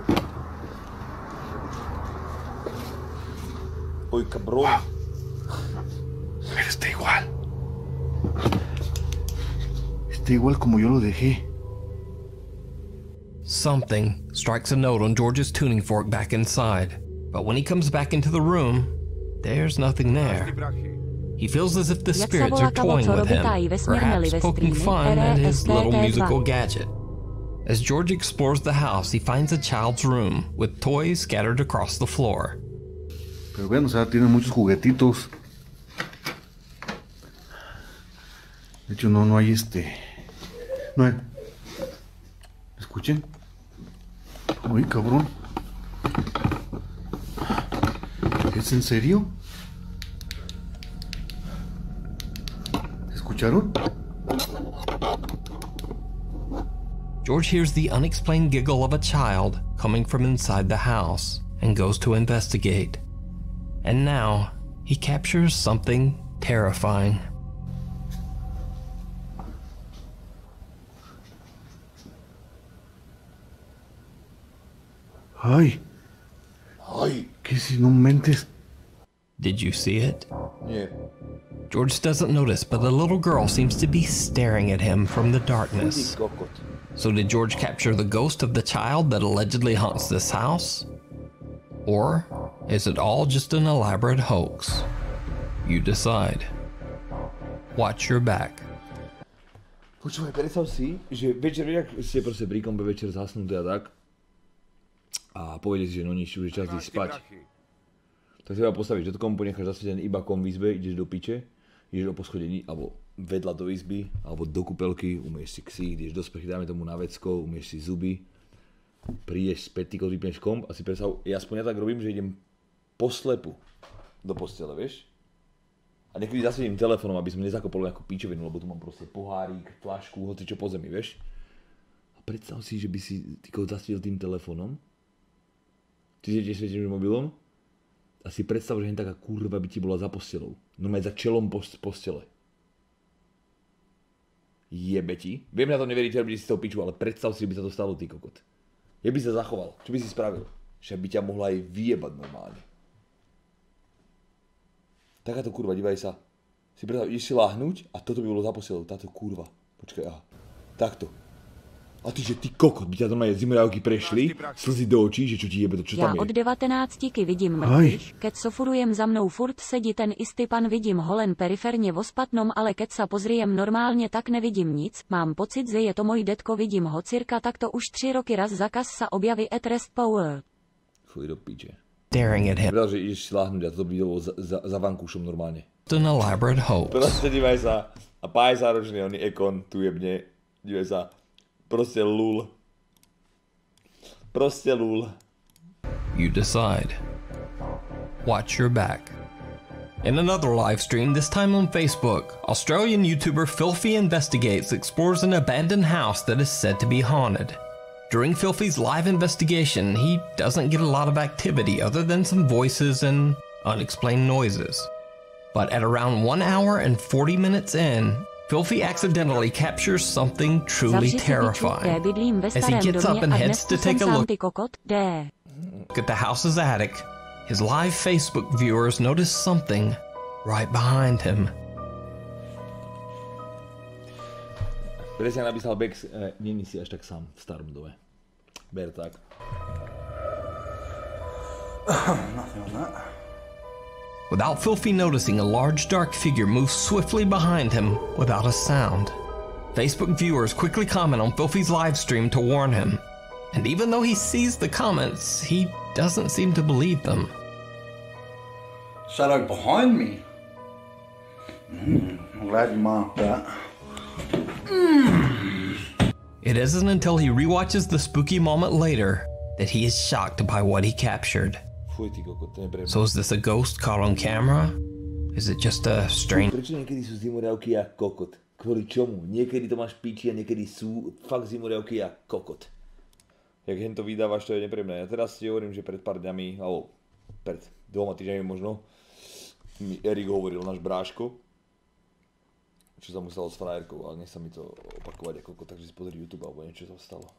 A: Oj, cabrón.
I: Pero está igual. Está igual como yo lo dejé.
J: Something strikes a note on George's tuning fork back inside, but when he comes back into the room, there's nothing there. He feels as if the spirits are toying with him, perhaps poking fun at his little musical gadget. As George explores the house, he finds a child's room with toys scattered across the floor.
I: Pero bueno, o sea, tiene muchos juguetitos. De hecho, no hay No hay. ¿Escuchen? Uy, cabrón. ¿Es en serio? ¿Escucharon?
J: George hears the unexplained giggle of a child coming from inside the house and goes to investigate. And now he captures something terrifying.
I: Ay. Ay, que si no mentes.
J: Did you see it?
A: Yeah.
J: George doesn't notice, but the little girl seems to be staring at him from the darkness. So did George capture the ghost of the child that allegedly haunts this house? Or is it all just an elaborate hoax? You decide. Watch your back.
A: Počúvaj, predstav si, že večer, ak ste proste pri kombe večer zasnutí a tak, a povedete si, že no nič, už je čas ísť spať. Tak sa postavíš do kompu, necháš zasvietený iba kom v izbe, ideš do piče, ideš do poschodení, alebo vedľa do izby, alebo do kúpelky, umieš si ksík, ideš do sprchy, dáme tomu na vecko, umieš si zuby, prídeš späť, ty vypneš komp a si predstav, ja aspoň ja tak robím, že idem po slepu do postele, vieš? A niekedy zasvietím telefónom, aby som nezakopol nejakú píčovinu, lebo tu mám proste pohárik, flašku, hoci čo po zemi, vieš? A predstav si, že by si zasvietil tým telefónom, ty si tiež svietíš mobilom, a si predstav, že jen taká kurva by ti bola za postelou. Normálne za čelom postele. Jebe ti. Viem, na to neveríte, robiť si toho piču, ale predstav si, že by sa to stalo, ty kokot. Je by sa zachoval. Čo by si spravil? Že by ťa mohla aj vyjebať normálne. Takáto kurva, divaj sa. Si predstav, ideš si láhnuť a toto by bolo za postelou. Táto kurva. Počkaj, aha. Takto. A ty, že ty kokot, by ťa to majú zimoriavky prešli, slzy do očí, že čo ti jebe, to čo tam je.
F: Já od 19 vidím mrtviš, keď sofurujem za mnou furt sedí ten istý pan, vidím ho len periferně vospatnom, ale keď sa pozriem normálně, tak nevidím nic, mám pocit, že je to môj detko, vidím ho cirka takto už 3 roky, raz zakaz sa objaví at rest power.
A: Fuj do piče.
J: Staring at him.
A: Povedal, že ideš si láhnuť a to by bolo za vankúšom normálne.
J: An elaborate hoax.
A: Proste divaj sa, a 50-ročný oný ekon, tu jebne, divaj sa. Proste lul. Proste lul.
J: You decide. Watch your back. In another live stream, this time on Facebook, Australian YouTuber Filthy Investigates explores an abandoned house that is said to be haunted. During Filthy's live investigation, he doesn't get a lot of activity other than some voices and unexplained noises. But at around 1 hour and 40 minutes in, Filthy accidentally captures something truly terrifying. As he gets up and heads to take a look at the house's attic, his live Facebook viewers notice something right behind him.
A: Presne napísal Bex, není si až tak sám v starom dome. Ber tak.
K: Nothing on that.
J: Without Filthy noticing, a large dark figure moves swiftly behind him without a sound. Facebook viewers quickly comment on Filthy's live stream to warn him. And even though he sees the comments, he doesn't seem to believe them.
K: Shadow behind me? I'm glad you marked that.
J: It isn't until he rewatches the spooky moment later that he is shocked by what he captured. So is this a ghost caught on camera? Is it just a strange...
A: Prečo niekedy sú zimoriavky a kokot? Kvôli čomu? Niekedy to máš piči a niekedy sú fakt zimoriavky a kokot. Jak hen to vydávaš, to je nepríjemné. Ja teraz si hovorím, že pred pár dňami, alebo pred 2 týždňami možno, mi Erik hovoril, náš bráško, čo sa mu stalo s frajerkou, ale nech sa mi to opakovať ako kokot, takže si pozri YouTube alebo niečo sa stalo.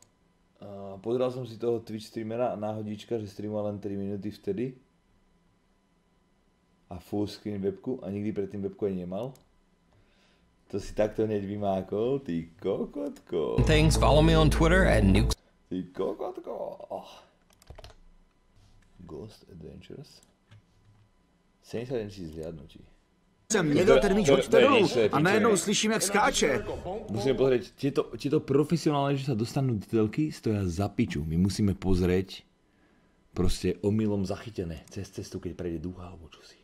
A: Pozeral som si toho Twitch streamera a náhodička, že streamoval len 3 minúty vtedy a full screen webku a nikdy predtým webku aj nemal. To si takto hneď vymákol, ty kokotko.
J: Thanks, follow me on Twitter at Nukes.
A: Ty kokotko. Ghost Adventures. 71 000 zhliadnutí.
L: Jsem měl ten míč hodit dolů a najednou slyším, jak skáče.
A: Musíme pozrieť, tieto profesionálne, že sa dostanú do telky, stoja za piču. My musíme pozrieť proste omylom zachytené cez cestu, keď prejde duch alebo čosi.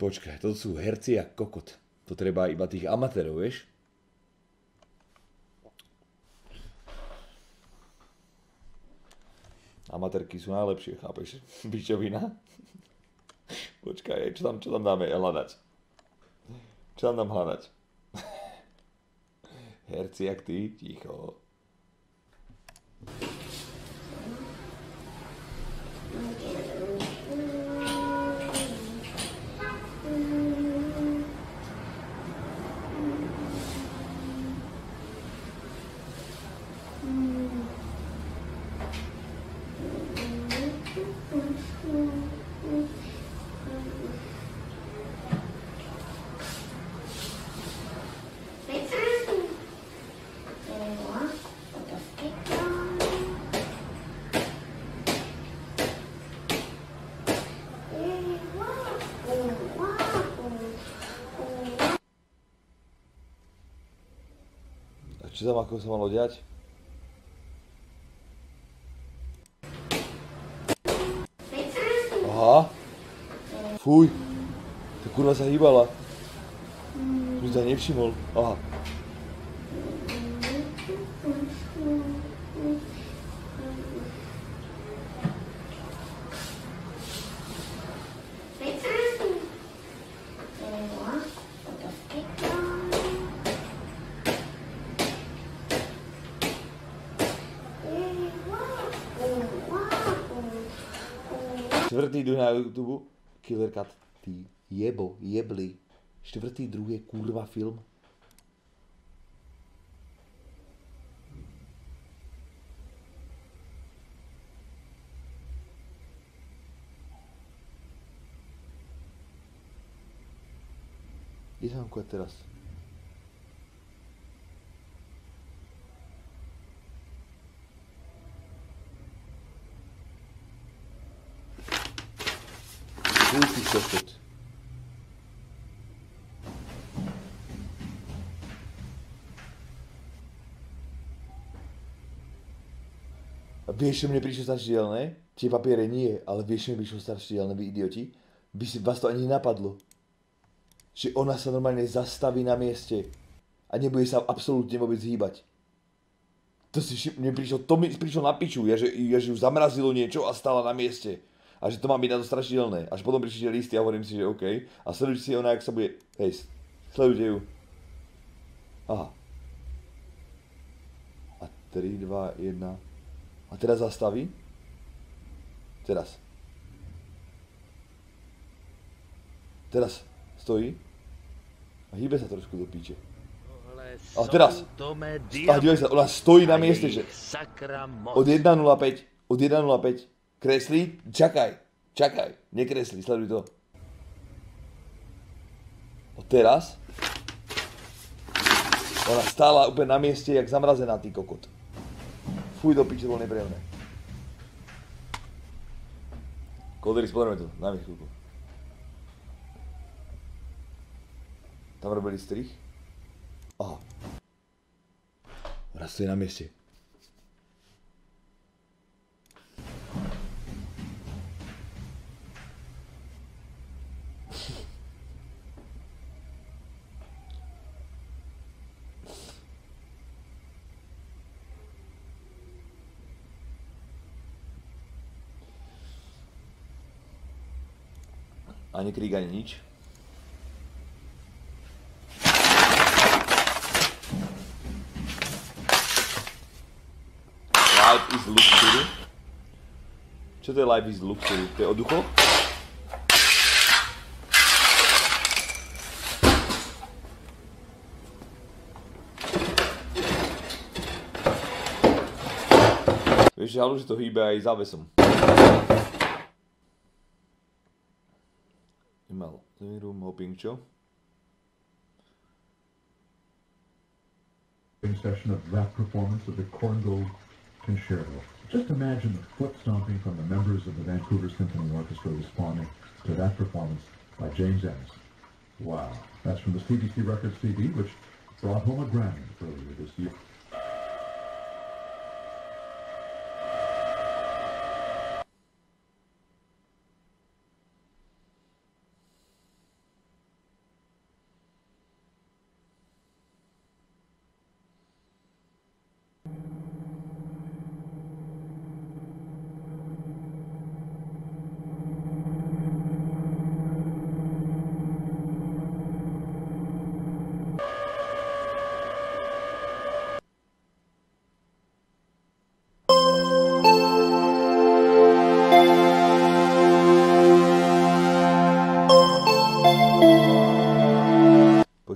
A: Počkaj, toto sú herci a kokot. To treba iba tých amatérov, vieš? Amatérky sú najlepšie, chápeš? Bičovina. Počkaj, čo tam dáme hľadať? Čo tam dám hľadať? Herci, jak ty, ticho. Čo tam ako sa malo diať? Aha. Fuj. Tá kurva sa hýbala. Už sa nevšimol. Aha. Čtvrtý druh na YouTube, Killer Cat, ty jebli. Čtvrtý druh je kurva film. Kde sa mám kúkať teraz? Šestet. A vieš, čo mne prišlo strašidelné? Tie papiere nie, ale vieš, čo mne prišlo strašidelné, vy idioti? By si vás to ani nenapadlo. Že ona sa normálne zastaví na mieste a nebude sa absolútne vôbec hýbať. To si mne prišlo, to mi prišlo na piču, že ju zamrazilo niečo a stala na mieste. A že to má byť na to strašidelné. Až potom prišli tie listy a hovorím si, že OK. A sledujte si ona, jak sa bude... Hej, sledujte ju. Aha. A 3, 2, 1. A teraz zastaví. Teraz. Teraz stojí. A hýbe sa trošku do píče. A teraz. A dívej sa, ona stojí na mieste, že... Od 1.05. Od 1.05. Kreslí? Čakaj, nekreslí, sleduj to. A teraz ona stála úplne na mieste, jak zamrazená, tý kokot. Fuj, do piče, to bolo nepríjemné. Koldery, spodrime to, daj mi chvíľku. Tam robili strich. Aha. Ona stojí na mieste. Ani krík, ani nič. Life is luxury. Čo to je life is luxury? To je o duchoch? Vieš, halu, že to hýbe aj závesom. Email, living room, hoping, čo?
M: Session of rap performance of the Corngold Concerto. Just imagine the foot stomping from the members of the Vancouver Symphony Orchestra responding to that performance by James Ennis. Wow. That's from the CBC Records CD, which brought home a Grammy earlier this year.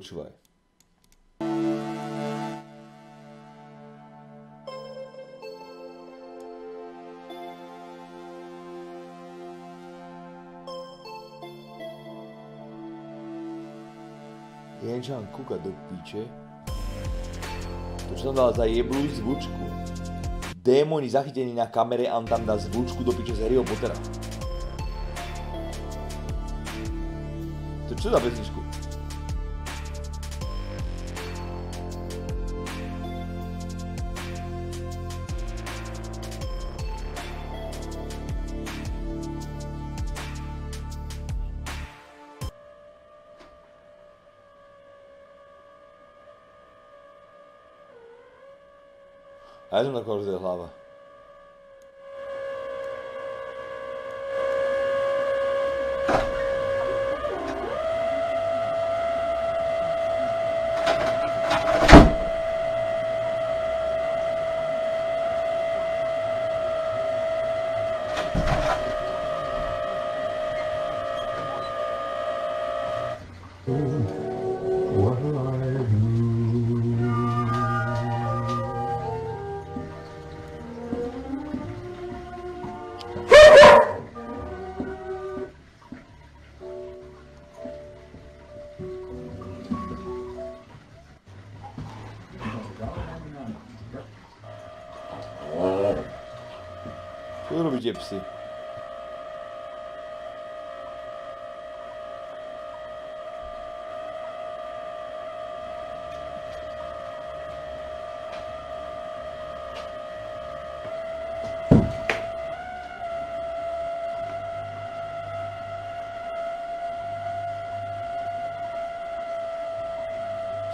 A: počúvaj. Ja čo mám kúkať do piče. To čo tam dal za jeblú zvučku. Démoni zachytení na kamere a on tam dá zvučku do piče z Harryho Pottera. To čo za pesničku? A ja som taková, že to je hlava. Čo robíte psi?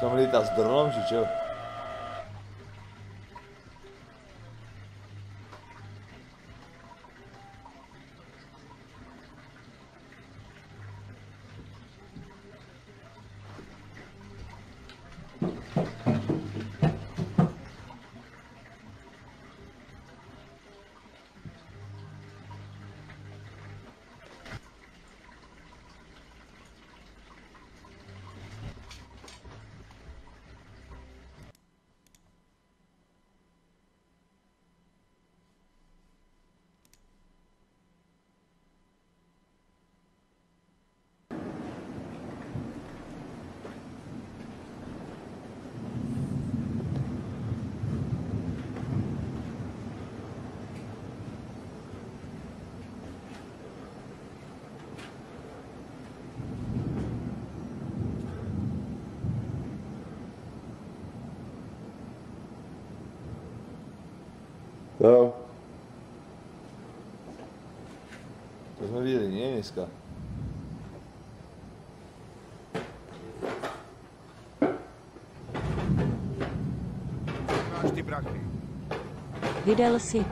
A: Som lieta s dronom, či čo? No. To sme videli, nie dneska.
N: Máš ty prachy.
F: Vydal si.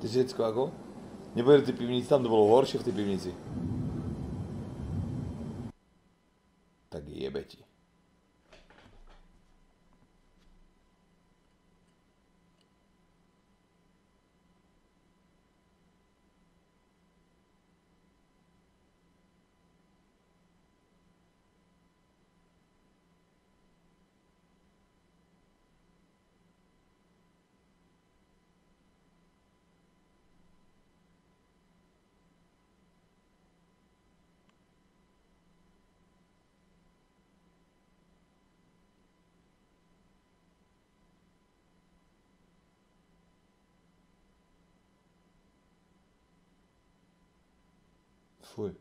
A: Ty všetko ako? Nepovedal v tej pivnici, tam to bolo horšie v tej pivnici. Tak jebe ti. Fuj.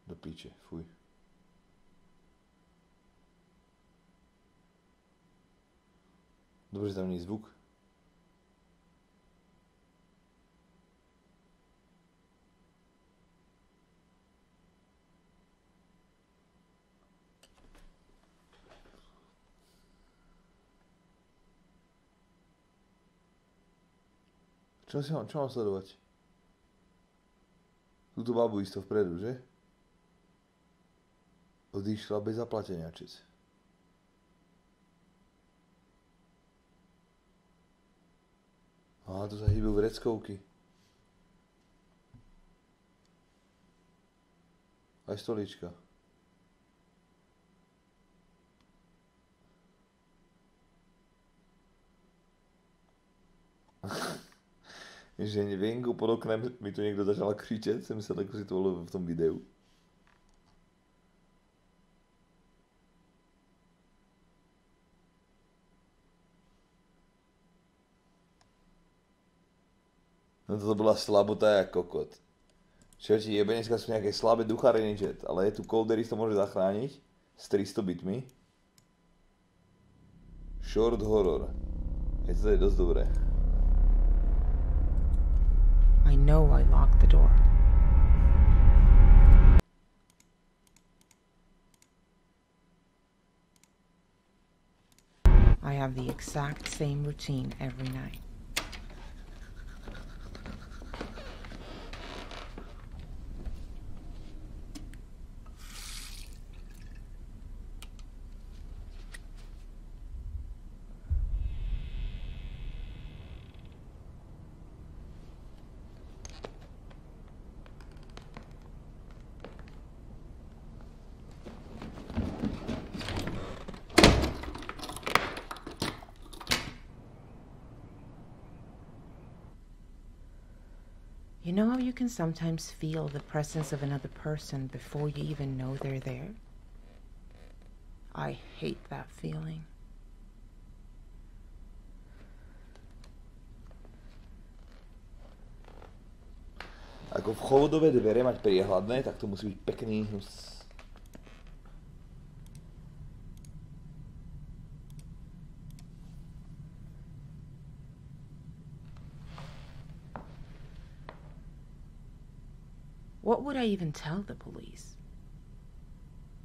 A: Do piče, fuj. Dobre, že tam nie je zvuk. Čo mám sledovať? Túto babu isto vpredu, že? Odišla bez zaplatenia, čec. Á, tu sa hýbu vreckovky. Aj stolička. Že venku pod oknem mi tu niekto začal křičet, jsem myslel, ako si to bolo v tom videu. No toto bola slabota jak kokot. Čo ti jebe, dneska sú nejaké slabé duchariny, chat, ale je tu Colderis to môže zachrániť s 300 bitmi. Short horror. Je to dosť dobré.
O: I know I locked the door. I have the exact same routine every night. You know how you can sometimes feel the presence of another person before you even know they're there? I hate that feeling.
A: Ako vchodové dvere mať priehľadné, tak to musí byť pekný hnus.
O: What would I even tell the police?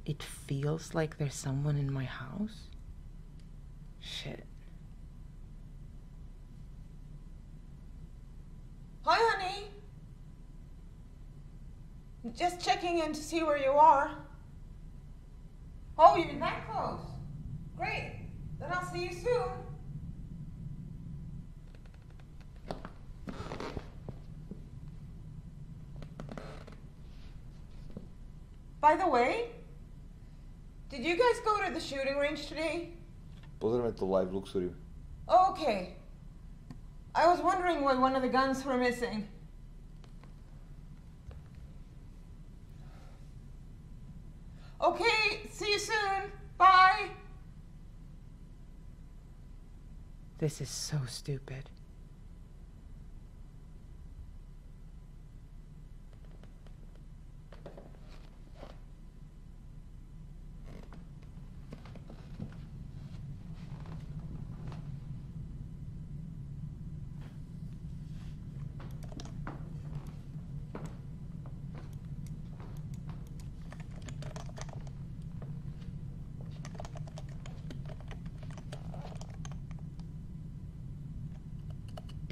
O: It feels like there's someone in my house? Shit.
P: Hi, honey. Just checking in to see where you are. Oh, you're that close. Great. Then I'll see you soon. By the way, did you guys go to the shooting range today?
A: Pozrieme to live luxury.
P: Oh, okay. I was wondering why one of the guns were missing. Okay, see you soon. Bye.
O: This is so stupid.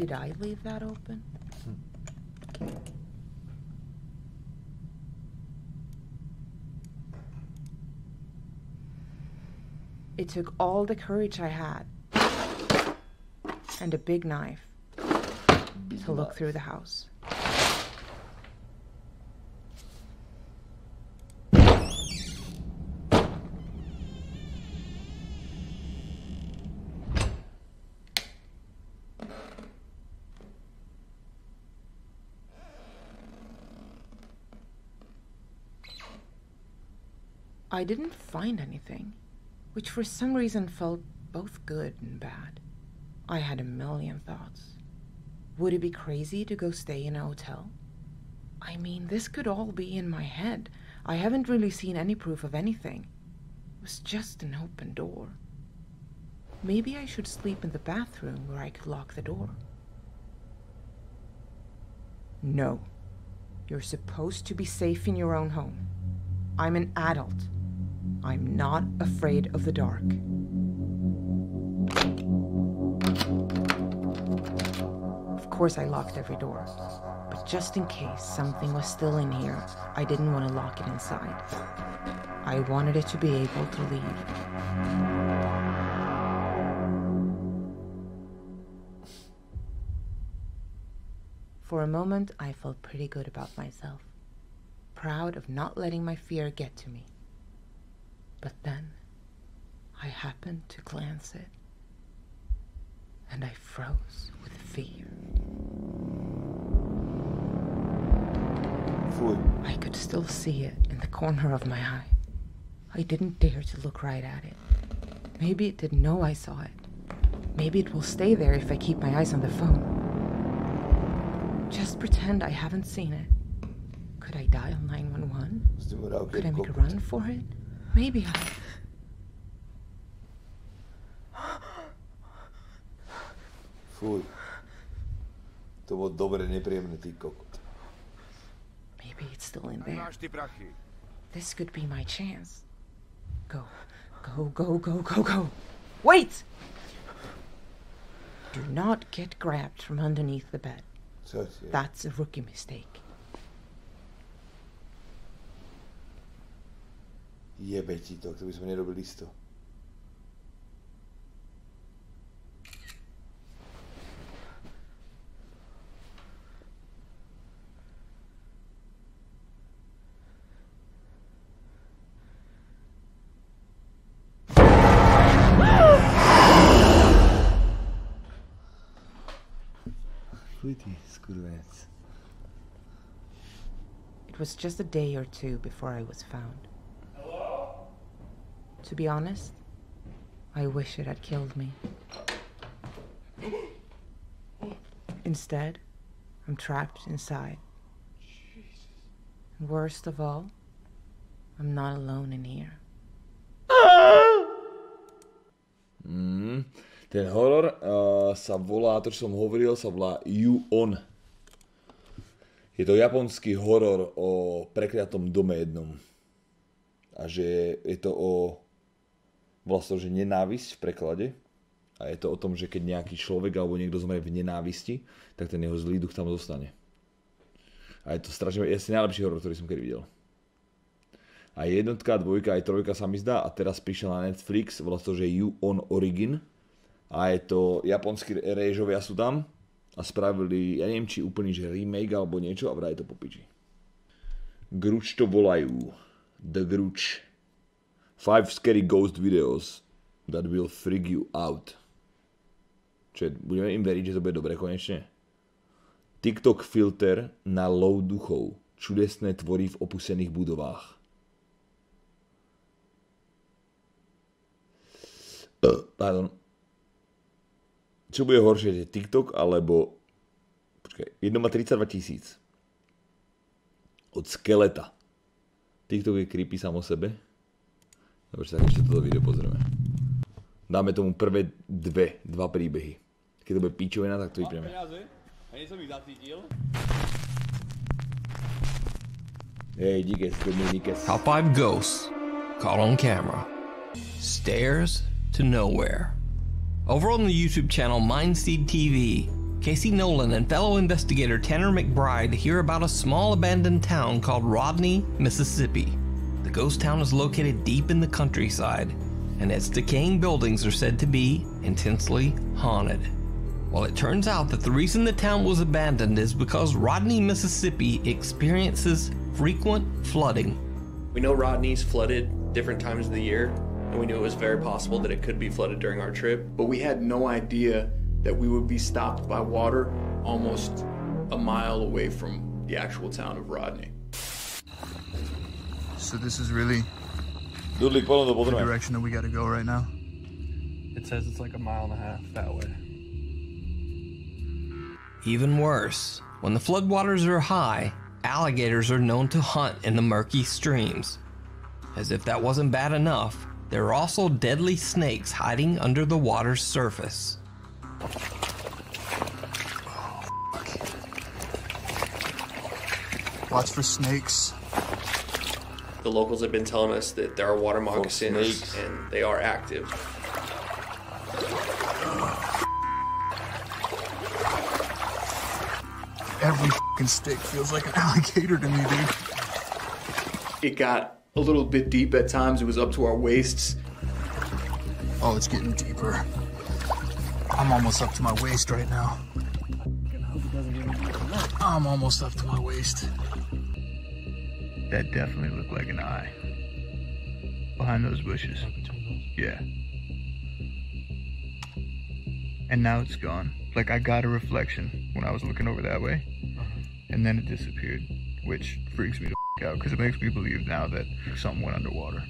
O: Did I leave that open? It took all the courage I had and a big knife to look through the house. I didn't find anything, which for some reason felt both good and bad. I had a million thoughts. Would it be crazy to go stay in a hotel? I mean, this could all be in my head. I haven't really seen any proof of anything. It was just an open door. Maybe I should sleep in the bathroom where I could lock the door. No. You're supposed to be safe in your own home. I'm an adult. I'm not afraid of the dark. Of course I locked every door, but just in case something was still in here, I didn't want to lock it inside. I wanted it to be able to leave. For a moment, I felt pretty good about myself, proud of not letting my fear get to me. But then, I happened to glance it, and I froze with fear. I could still see it in the corner of my eye. I didn't dare to look right at it. Maybe it didn't know I saw it. Maybe it will stay there if I keep my eyes on the phone. Just pretend I haven't seen it. Could I dial 911? Could I make a run for it? Maybe I...
A: Fuj. To bolo dobre nepríjemné, ty kokot.
O: Maybe it's still in there. This could be my chance. Go, go, go, go, go, go. Wait! Do not get grabbed from underneath the bed. That's a rookie mistake.
A: Jebe ti to, to by sme nerobili isto. Fuj ty, skurvenec.
O: It was just a day or two before I was found. To be honest, I wish it had killed me. Instead, I'm trapped inside. And worst of all, I'm not alone in here.
A: Ten horor sa volá, to čo som hovoril, sa volá You-On. Je to japonský horor o prekliatom dome jednom. A že je to o vlastne, že nenávisť v preklade. A je to o tom, že keď nejaký človek alebo niekto zomrie v nenávisti, tak ten jeho zlý duch tam zostane. A je to strašne, je asi najlepší horor, ktorý som kedy videl. A jednotka, dvojka, aj trojka sa mi zdá a teraz prišiel na Netflix, volá to, že You-On Origin. A je to, japonskí réžovia sú tam a spravili, ja neviem, či úplný, že remake alebo niečo a vraj je to po piči. Gruč to volajú. The Gruč. 5 scary ghost videos that will freak you out. Čiže budeme im veriť, že to bude dobre konečne. TikTok filter na low duchov. Čudesné tvory v opustených budovách. Pardon. Čo bude horšie, že TikTok alebo... Počkaj, jedno má 32 000. Od skeleta. TikTok je creepy sám o sebe. Dobre, tak ešte toto video pozrieme. Dáme tomu prvé dva príbehy. Keď to bude pičovina, tak to vypneme. Hey, díkes, díkes.
J: Top 5 ghosts caught on camera. Stairs to nowhere. Over on the YouTube channel Mindseed TV, Casey Nolan and fellow investigator Tanner McBride hear about a small abandoned town called Rodney, Mississippi. The ghost town is located deep in the countryside, and its decaying buildings are said to be intensely haunted. Well, it turns out that the reason the town was abandoned is because Rodney, Mississippi experiences frequent flooding.
Q: We know Rodney's flooded different times of the year, and we knew it was very possible that it could be flooded during our trip.
R: But we had no idea that we would be stopped by water almost a mile away from the actual town of Rodney.
K: So this is really the direction that we gotta go right now?
S: It says it's like 1.5 miles that way.
J: Even worse, when the floodwaters are high, alligators are known to hunt in the murky streams. As if that wasn't bad enough, there are also deadly snakes hiding under the water's surface.
K: Watch for snakes.
Q: The locals have been telling us that there are water moccasins and they are active.
K: Every fucking stick feels like an alligator to me, dude.
R: It got a little bit deep at times. It was up to our waists.
K: Oh, it's getting deeper. I'm almost up to my waist right now. I'm almost up to my waist. That definitely looked like an eye. Behind those bushes. Yeah. And now it's gone. Like I got a reflection when I was looking over that way. And then it disappeared. Which freaks me the f out because it makes me believe now that something went underwater.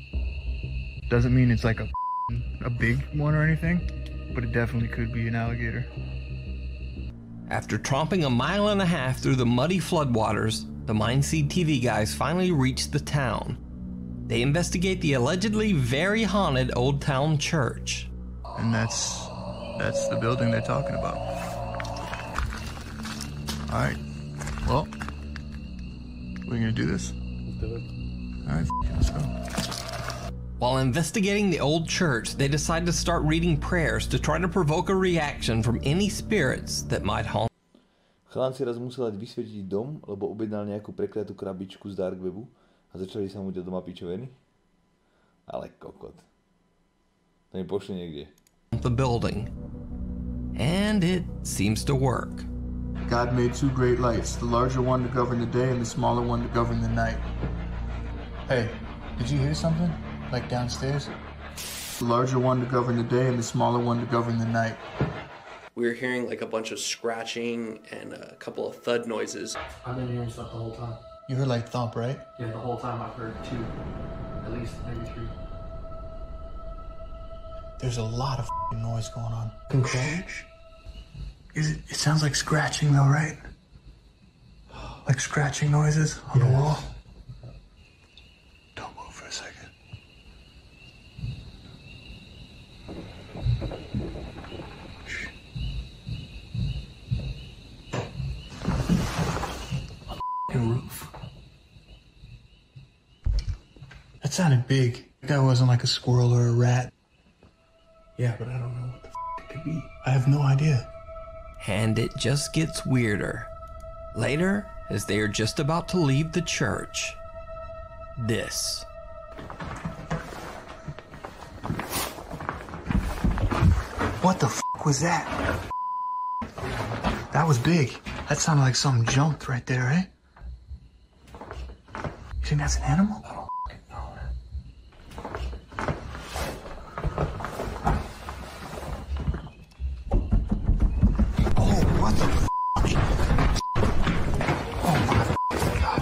K: Doesn't mean it's like a big one or anything, but it definitely could be an alligator.
J: After tromping 1.5 miles through the muddy floodwaters, the Mindseed TV guys finally reach the town. They investigate the allegedly very haunted Old Town Church.
K: And that's the building they're talking about. All right, well, we're gonna do this.
S: Let's do it.
K: All right, let's go.
J: While investigating the old church, they decide to start reading prayers to try to provoke a reaction from any spirits that might haunt.
A: Chalan si raz musel vysvetliť dom, lebo objednal nejakú prekliatú krabičku z dark webu a začali sa mu do doma pičoviny. Ale kokot. To mi pošli niekde.
J: The building. And it seems to work.
K: God made two great lights, the larger one to govern the day and the smaller one to govern the night. Hey, did you hear something? Like downstairs? The larger one to govern the day and the smaller one to govern the night.
Q: We were hearing like a bunch of scratching and a couple of thud noises.
S: I've been hearing stuff the whole time.
K: You heard like thump, right?
S: Yeah, the whole time I've heard 2. At least maybe 3.
K: There's a lot of noise going on. It sounds like scratching though, right? Like scratching noises on the wall? Don't move for a second. Roof. That sounded big. That wasn't like a squirrel or a rat. Yeah, but I don't know what the it could be. I have no idea.
J: And it just gets weirder. Later, as they are just about to leave the church, this.
K: What the was that? That was big. That sounded like something jumped right there, right? You think that's an animal? I don't know, man. Oh, what the Oh my God.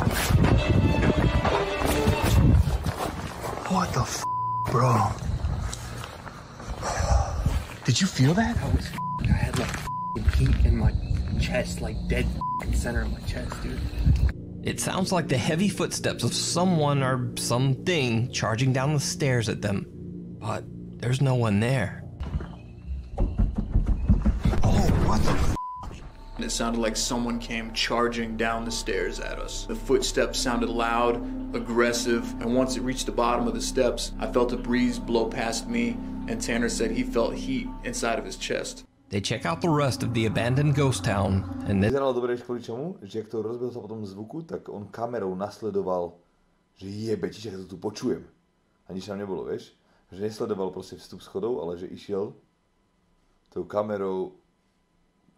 K: What the bro? Did you feel that?
Q: I had like heat in my chest, like dead center of my chest, dude.
J: It sounds like the heavy footsteps of someone or something charging down the stairs at them, but there's no one there.
K: Oh, what the It sounded like someone came charging down the stairs at us. The footsteps sounded loud, aggressive, and once it reached the bottom of the steps, I felt a breeze blow past me, and Tanner said he felt heat inside of his chest.
J: They check out the rest of the abandoned ghost town and then...
A: Vyzeralo dobre, kvôli čomu, že ak to rozbehol sa potom zvuku, tak on kamerou nasledoval, že jebe, čiže ja to tu počujem. A nič tam nebolo, vieš? Že nesledoval proste vstup schodov, ale že išiel tou kamerou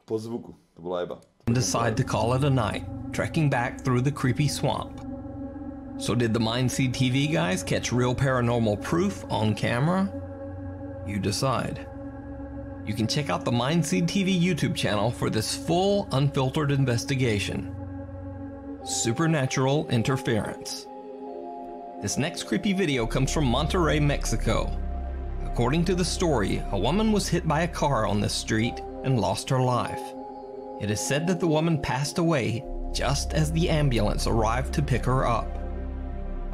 A: po zvuku. To bola jeba.
J: And decide to call it a night, trekking back through the creepy swamp. So did the Mindseed TV guys catch real paranormal proof on camera? You decide. You can check out the Mindseed TV YouTube channel for this full, unfiltered investigation. Supernatural interference. This next creepy video comes from Monterrey, Mexico. According to the story, a woman was hit by a car on this street and lost her life. It is said that the woman passed away just as the ambulance arrived to pick her up.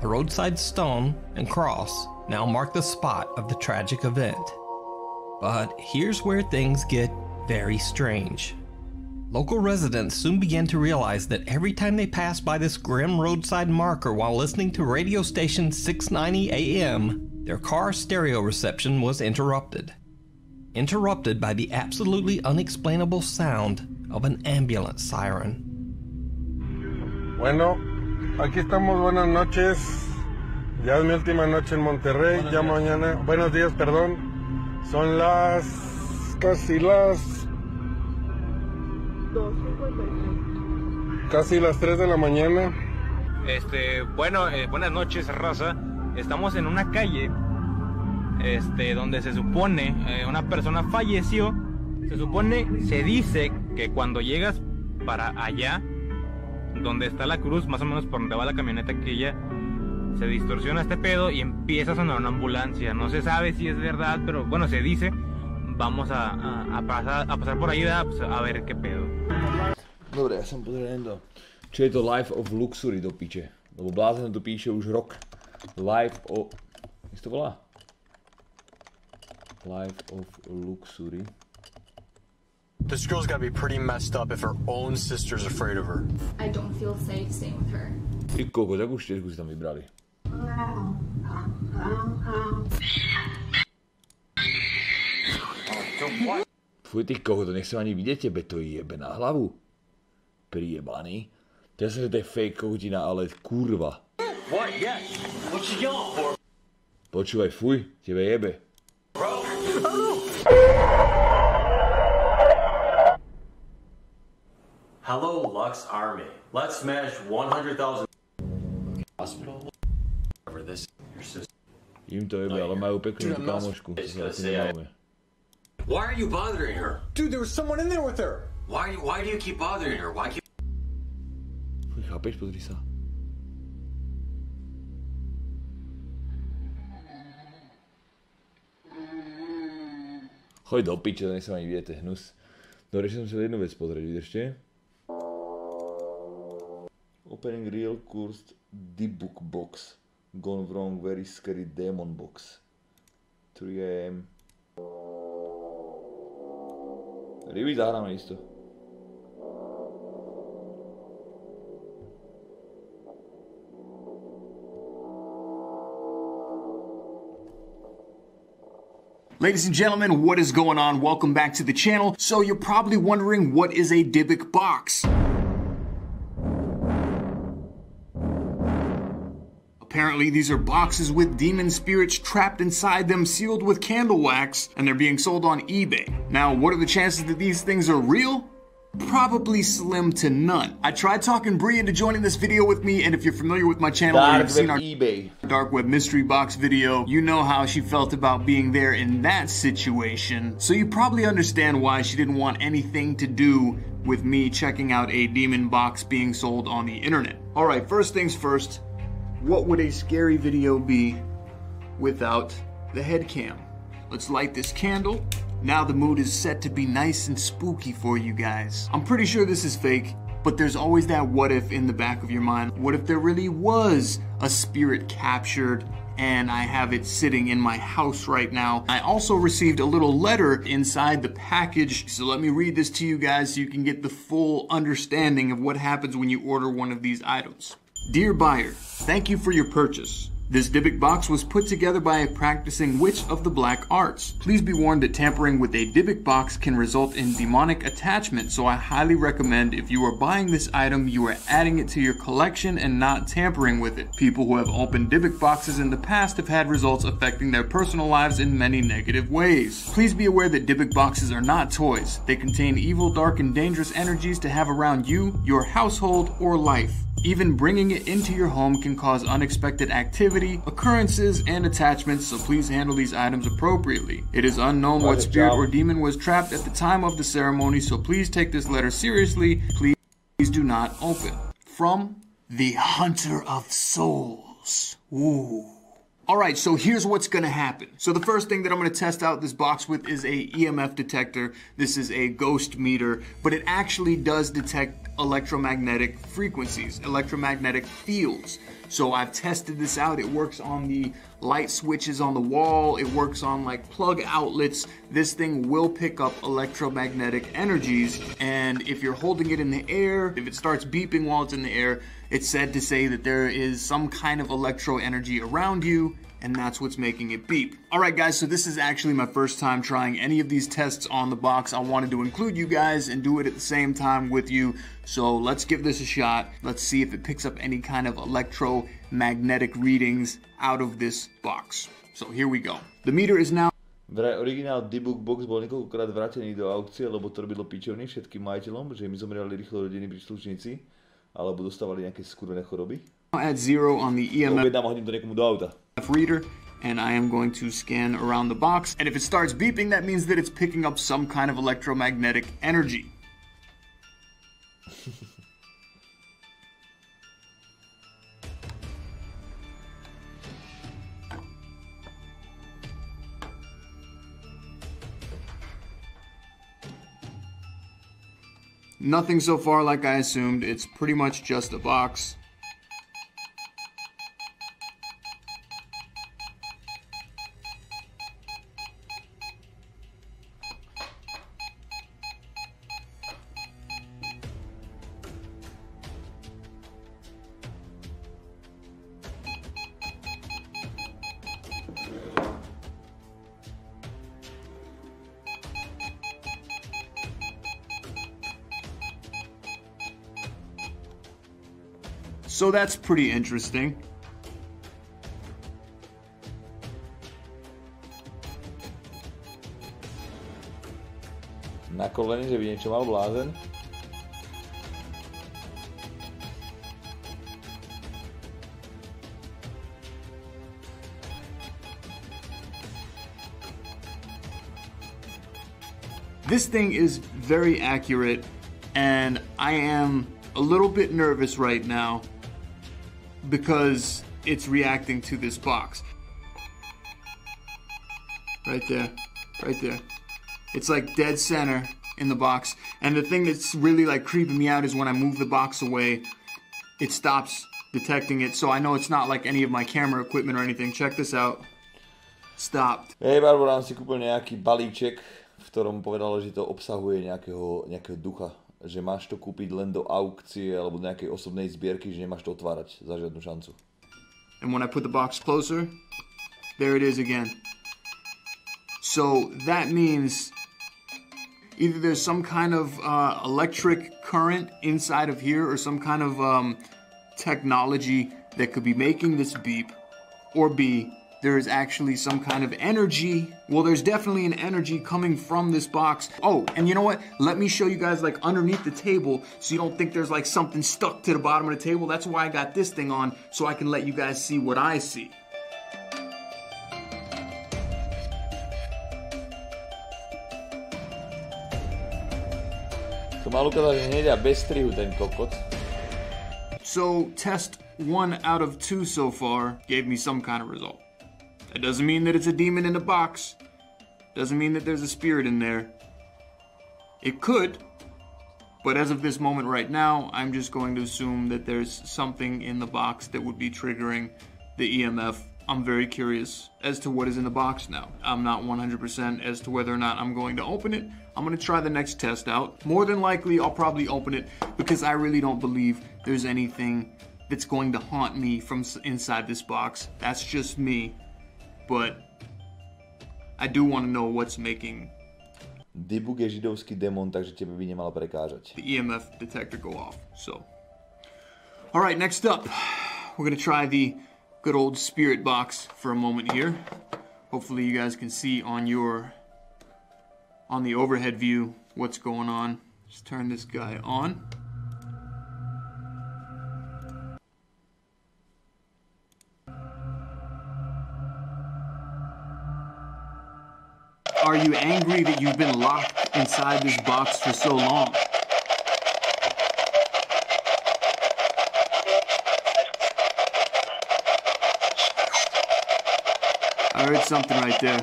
J: A roadside stone and cross now mark the spot of the tragic event. But here's where things get very strange. Local residents soon began to realize that every time they passed by this grim roadside marker while listening to radio station 690 AM, their car stereo reception was interrupted. Interrupted by the absolutely unexplainable sound of an ambulance siren.
T: Bueno, aquí estamos, buenas noches. Ya es mi última noche en Monterrey, ya mañana, buenos días, perdón. Son casi las 3 de la mañana.
U: Buenas noches, raza. Estamos en una calle, donde se supone una persona falleció. Se dice que cuando llegas para allá, donde está la cruz, más o menos por donde va la camioneta aquella, se distorsiona este pedo y empieza a sonar una ambulancia. No se sabe si es verdad, pero bueno, se dice. Vamos a pasar por ahí, pues, a ver qué pedo.
A: Dobre, ja som pozrieť čo je to Life of Luxury do piče. Lebo Blázen to píše už rok. Life of... Jak to volá? Life of Luxury.
V: This girl's gotta be pretty messed up if her own sister's afraid of her.
W: I don't feel safe staying with her.
A: Ty kokos, akú štiežku si tam vybrali? Fuj, ty kokos, to nechcem ani vidieť tebe, to jebe na hlavu. Prijebaný. Ja som, že to je fake kohutina, ale kurva.
V: What? Yes. What you yelling for?
A: Počúvaj, fuj, tebe jebe.
V: Bro. Hello, Lux Army. Let's smash 100,000 hospital. Over this, your sister.
A: Im to jebe, ale majú peknú kamošku.
V: Why are you bothering her? Dude, there was someone in there with her. Why do you keep bothering her? Why keep...
A: Chápeš, pozri sa. Choď do piče, to nech sa ani viete, hnus. Dobre, že som chcel jednu vec pozrieť, vydržte. Opening real cursed D-book box. Gone wrong, very scary demon box. 3 AM. Ryby zahráme isto.
X: Ladies and gentlemen, what is going on? Welcome back to the channel. So you're probably wondering, what is a Dybbuk box? Apparently, these are boxes with demon spirits trapped inside them, sealed with candle wax, and they're being sold on eBay. Now, what are the chances that these things are real? Probably slim to none. I tried talking Bree into joining this video with me, and if you're familiar with my channel or you've seen our
A: eBay
X: Dark Web Mystery Box video, you know how she felt about being there in that situation. So you probably understand why she didn't want anything to do with me checking out a demon box being sold on the internet. Alright, first things first, what would a scary video be without the head cam? Let's light this candle. Now the mood is set to be nice and spooky for you guys. I'm pretty sure this is fake, but there's always that what if in the back of your mind. What if there really was a spirit captured and I have it sitting in my house right now? I also received a little letter inside the package, so let me read this to you guys so you can get the full understanding of what happens when you order one of these items. Dear buyer, thank you for your purchase. This Dybbuk box was put together by a practicing witch of the black arts. Please be warned that tampering with a Dybbuk box can result in demonic attachment, so I highly recommend if you are buying this item, you are adding it to your collection and not tampering with it. People who have opened Dybbuk boxes in the past have had results affecting their personal lives in many negative ways. Please be aware that Dybbuk boxes are not toys. They contain evil, dark, and dangerous energies to have around you, your household, or life. Even bringing it into your home can cause unexpected activity, occurrences, and attachments, so please handle these items appropriately. It is unknown what spirit or demon was trapped at the time of the ceremony, so please take this letter seriously. Please do not open. From the Hunter of Souls. Ooh. Alright, so here's what's gonna happen. So the first thing that I'm gonna test out this box with is a EMF detector. This is a ghost meter, but it actually does detect electromagnetic frequencies, electromagnetic fields. So I've tested this out. It works on the light switches on the wall. It works on like plug outlets. This thing will pick up electromagnetic energies, and if you're holding it in the air, if it starts beeping while it's in the air, it's said to say that there is some kind of electro energy around you, and that's what's making it beep. Alright guys, so this is actually my first time trying any of these tests on the box. I wanted to include you guys and do it at the same time with you. So let's give this a shot. Let's see if it picks up any kind of electromagnetic readings out of this box. So here we go. The meter is now...
A: Vraj originál Dybbuk box bol niekoľkokrát vrátený do aukcie, lebo to robilo pičovne všetkým majiteľom, že im zomierali rýchlo rodinní príslušníci, alebo dostávali nejaké skurvené choroby.
X: At 0 on the EMF
A: Objednám a hodím to niekomu do auta.
X: reader, and I am going to scan around the box, and if it starts beeping, that means that it's picking up some kind of electromagnetic energy. Nothing so far like I assumed. It's pretty much just a box. So that's pretty interesting.
A: Na kolene, že by niečo mal blázen.
X: This thing is very accurate, and I am a little bit nervous right now because it's reacting to this box. Right there, right there. It's like dead center in the box. And the thing that's really like creeping me out is when I move the box away, it stops detecting it. So I know it's not like any of my camera equipment or anything. Check this out. Stopped.
A: Hej, Barbara si kúpil nejaký balíček, v ktorom povedalo, že to obsahuje nejakého ducha. Že máš to kúpiť len do aukcie alebo nejakej osobnej zbierky, že nemáš to otvárať za žiadnu šancu.
X: And when I put the box closer, there it is again. So that means either there's some kind of electric current inside of here or some kind of technology that could be making this beep, or B, there is actually some kind of energy. Well, there's definitely an energy coming from this box. Oh, and you know what? Let me show you guys like underneath the table so you don't think there's like something stuck to the bottom of the table. That's why I got this thing on, so I can let you guys see what I see.
A: To mal ukázať hneď a bez strihu ten kokot.
X: So test 1 out of 2 so far gave me some kind of result. That doesn't mean that it's a demon in the box. Doesn't mean that there's a spirit in there. It could, but as of this moment right now, I'm just going to assume that there's something in the box that would be triggering the EMF. I'm very curious as to what is in the box now. I'm not 100% as to whether or not I'm going to open it. I'm going to try the next test out. More than likely, I'll probably open it because I really don't believe there's anything that's going to haunt me from inside this box. That's just me. But I do want to know what's making
A: Debug je židovský démon, takže tebe by nemal prekážať.
X: The EMF detector go off. So, all right, next up, we're gonna try the good old spirit box for a moment here. Hopefully you guys can see on the overhead view what's going on. Just turn this guy on. Are you angry that you've been locked inside this box for so long? I heard something right there.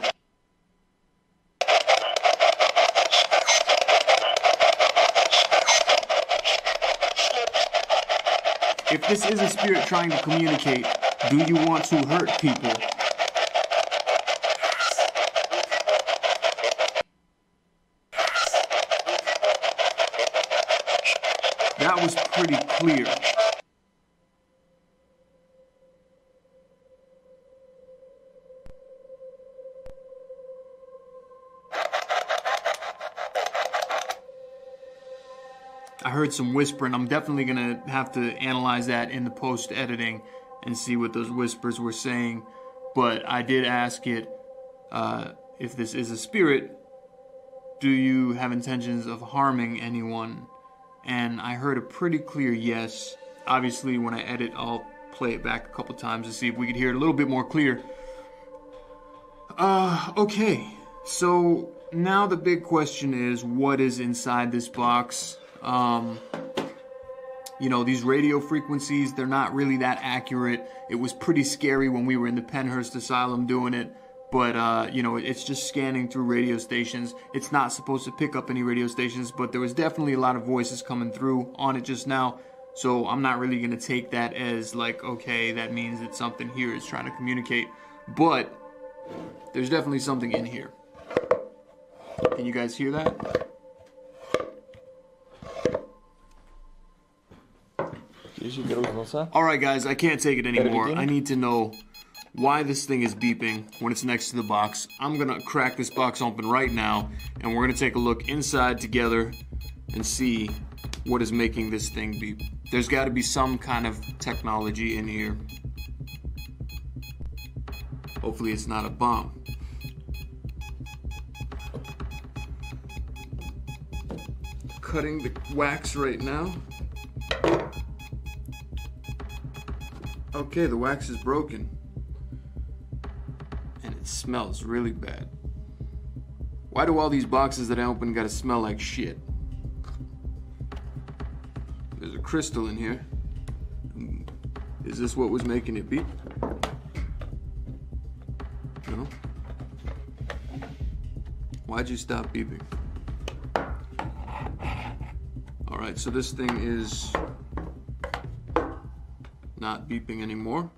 X: If this is a spirit trying to communicate, do you want to hurt people? That was pretty clear. I heard some whispering. I'm definitely gonna have to analyze that in the post-editing and see what those whispers were saying. But I did ask it, if this is a spirit, do you have intentions of harming anyone? And I heard a pretty clear yes. Obviously, when I edit, I'll play it back a couple times to see if we could hear it a little bit more clear. Okay. So now the big question is, what is inside this box? You know, these radio frequencies, they're not really that accurate. It was pretty scary when we were in the Penhurst Asylum doing it. But, you know, it's just scanning through radio stations. It's not supposed to pick up any radio stations, but there was definitely a lot of voices coming through on it just now. So I'm not really going to take that as like, okay, that means that something here is trying to communicate. But there's definitely something in here. Can you guys hear that? Alright guys, I can't take it anymore. I need to know why this thing is beeping when it's next to the box. I'm gonna crack this box open right now, and we're gonna take a look inside together and see what is making this thing beep. There's gotta be some kind of technology in here. Hopefully it's not a bomb. Cutting the wax right now. Okay, the wax is broken. And it smells really bad. Why do all these boxes that I open gotta smell like shit? There's a crystal in here. Is this what was making it beep? No? Why'd you stop beeping? Alright, so this thing is not beeping anymore.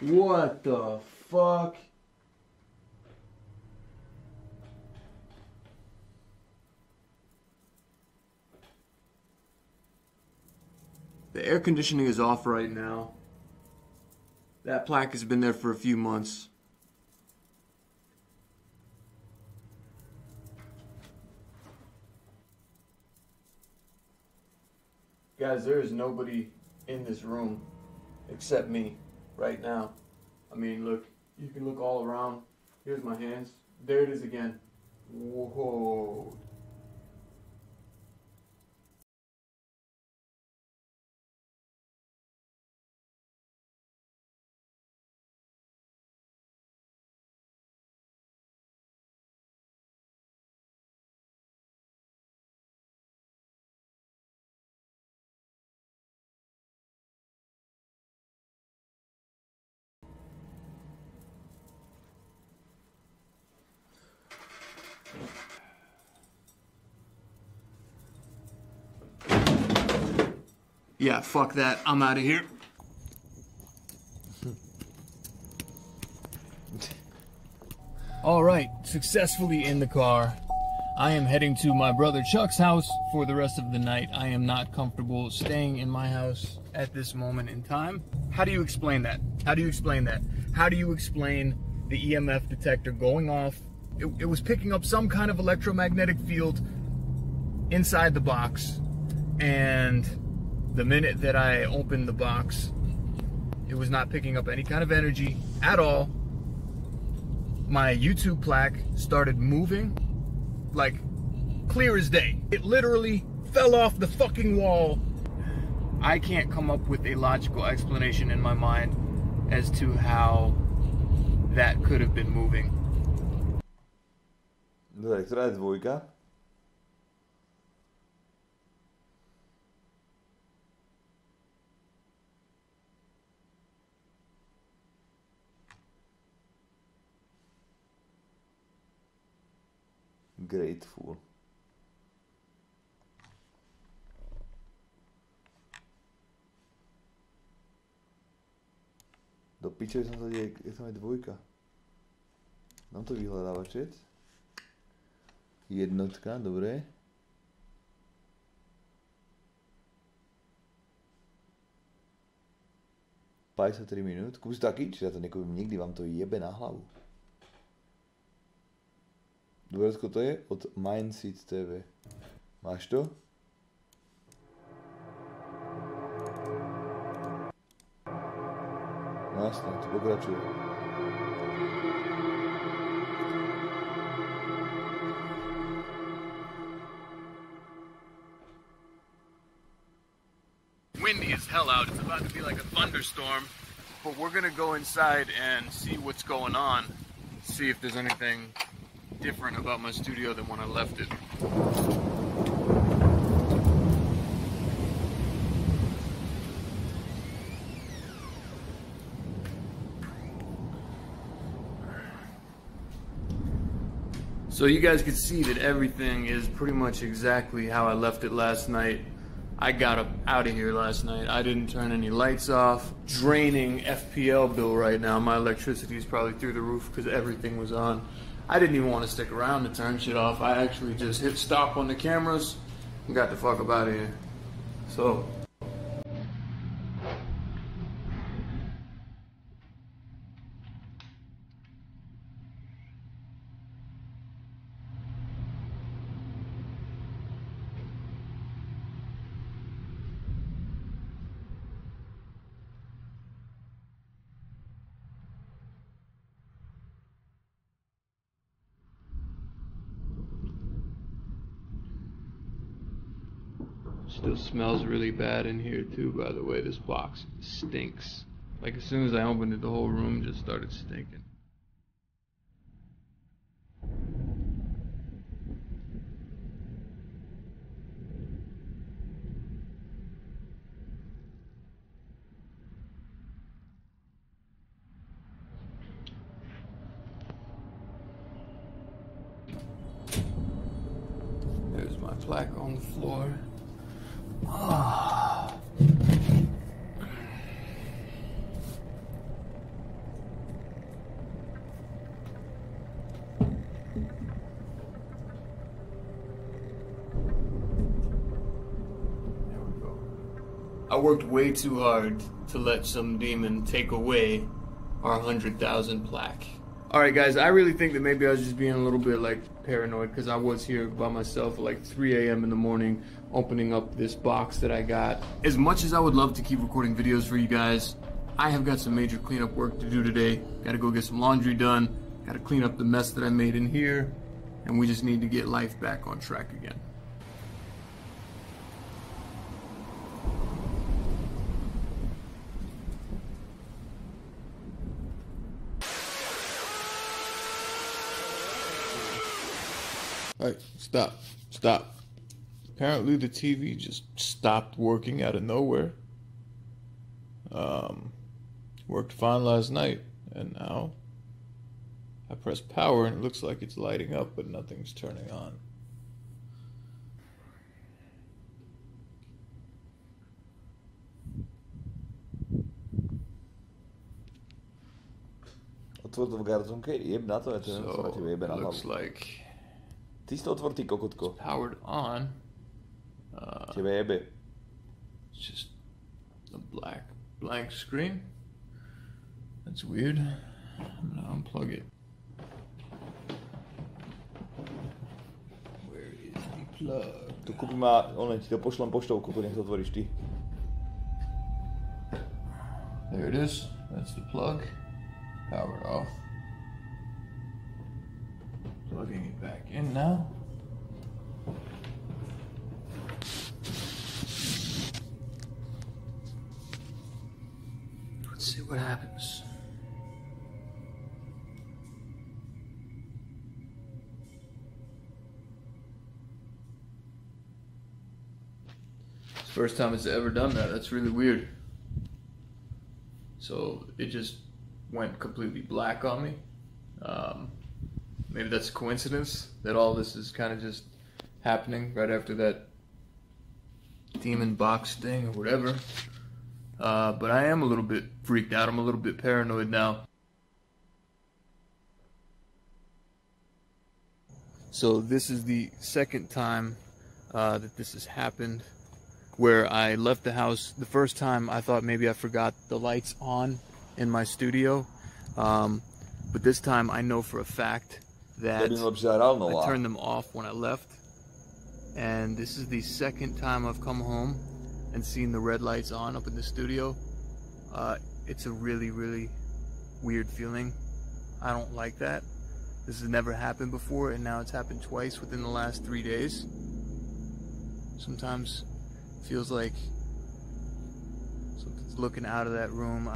X: What the fuck? The air conditioning is off right now. That plaque has been there for a few months. Guys, there is nobody in this room except me right now. I mean, look, you can look all around. Here's my hands. There it is again. Whoa. Yeah, fuck that. I'm out of here. All right, successfully in the car. I am heading to my brother Chuck's house for the rest of the night. I am not comfortable staying in my house at this moment in time. How do you explain that? How do you explain that? How do you explain the EMF detector going off? It was picking up some kind of electromagnetic field inside the box, and the minute that I opened the box, it was not picking up any kind of energy at all. My YouTube plaque started moving, like clear as day. It literally fell off the fucking wall. I can't come up with a logical explanation in my mind as to how that could have been moving.
A: Dobre, ktorá je dvojka? Grateful. Do piče som sa deje, je tam aj dvojka. Dám to vyhľadávačec. Jednotka, dobre. Paj sa 3 minút. Kús taký, či ja to nekúpim nikdy, vám to jebe na hlavu. Dôvodko to je od Mindset TV. Máš to? No jasne, to pokračuje.
X: Windy as hell out. It's about to be like a thunderstorm. But we're gonna go inside and see what's going on. See if there's anything different about my studio than when I left it. So you guys can see that everything is pretty much exactly how I left it last night. I got out of here last night. I didn't turn any lights off. Draining FPL bill right now. My electricity is probably through the roof because everything was on. I didn't even want to stick around to turn shit off. I actually just hit stop on the cameras and got the fuck up out of here. So. Still smells really bad in here too, by the way. This box stinks. Like as soon as I opened it, the whole room just started stinking. There's my plaque on the floor. Oh. I worked way too hard to let some demon take away our 100,000 plaque. Alright guys, I really think that maybe I was just being a little bit like paranoid because I was here by myself at like 3 a.m. in the morning opening up this box that I got. As much as I would love to keep recording videos for you guys, I have got some major cleanup work to do today. Gotta go get some laundry done, gotta clean up the mess that I made in here, and we just need to get life back on track again. Alright, stop. Apparently the TV just stopped working out of nowhere. Worked fine last night, and now I press power and it looks like it's lighting up, but nothing's turning on.
A: Otvor to v garzonke, jeb na to, ja to neviem, co na tebe jebe na hlavu.
X: Like
A: ty si to otvor, ty kokotko.
X: Powered on.
A: Tebe jebe.
X: It's just a blank screen. That's weird. I'm gonna unplug it. Where is the plug?
A: To kúpim ti to pošlem poštovku, to nech to otvoríš ty.
X: There it is. That's the plug. Powered off. Plugging it back in now. Let's see what happens. It's the first time it's ever done that. That's really weird. So it just went completely black on me. Maybe that's a coincidence that all this is kind of just happening right after that demon box thing or whatever. But I am a little bit freaked out. I'm a little bit paranoid now. So this is the second time that this has happened, where I left the house. The first time I thought maybe I forgot the lights on in my studio, but this time I know for a fact that I turned them off when I left, and this is the second time I've come home and seen the red lights on up in the studio. It's a really, really weird feeling. I don't like that. This has never happened before, and now it's happened twice within the last 3 days. Sometimes it feels like something's looking out of that room.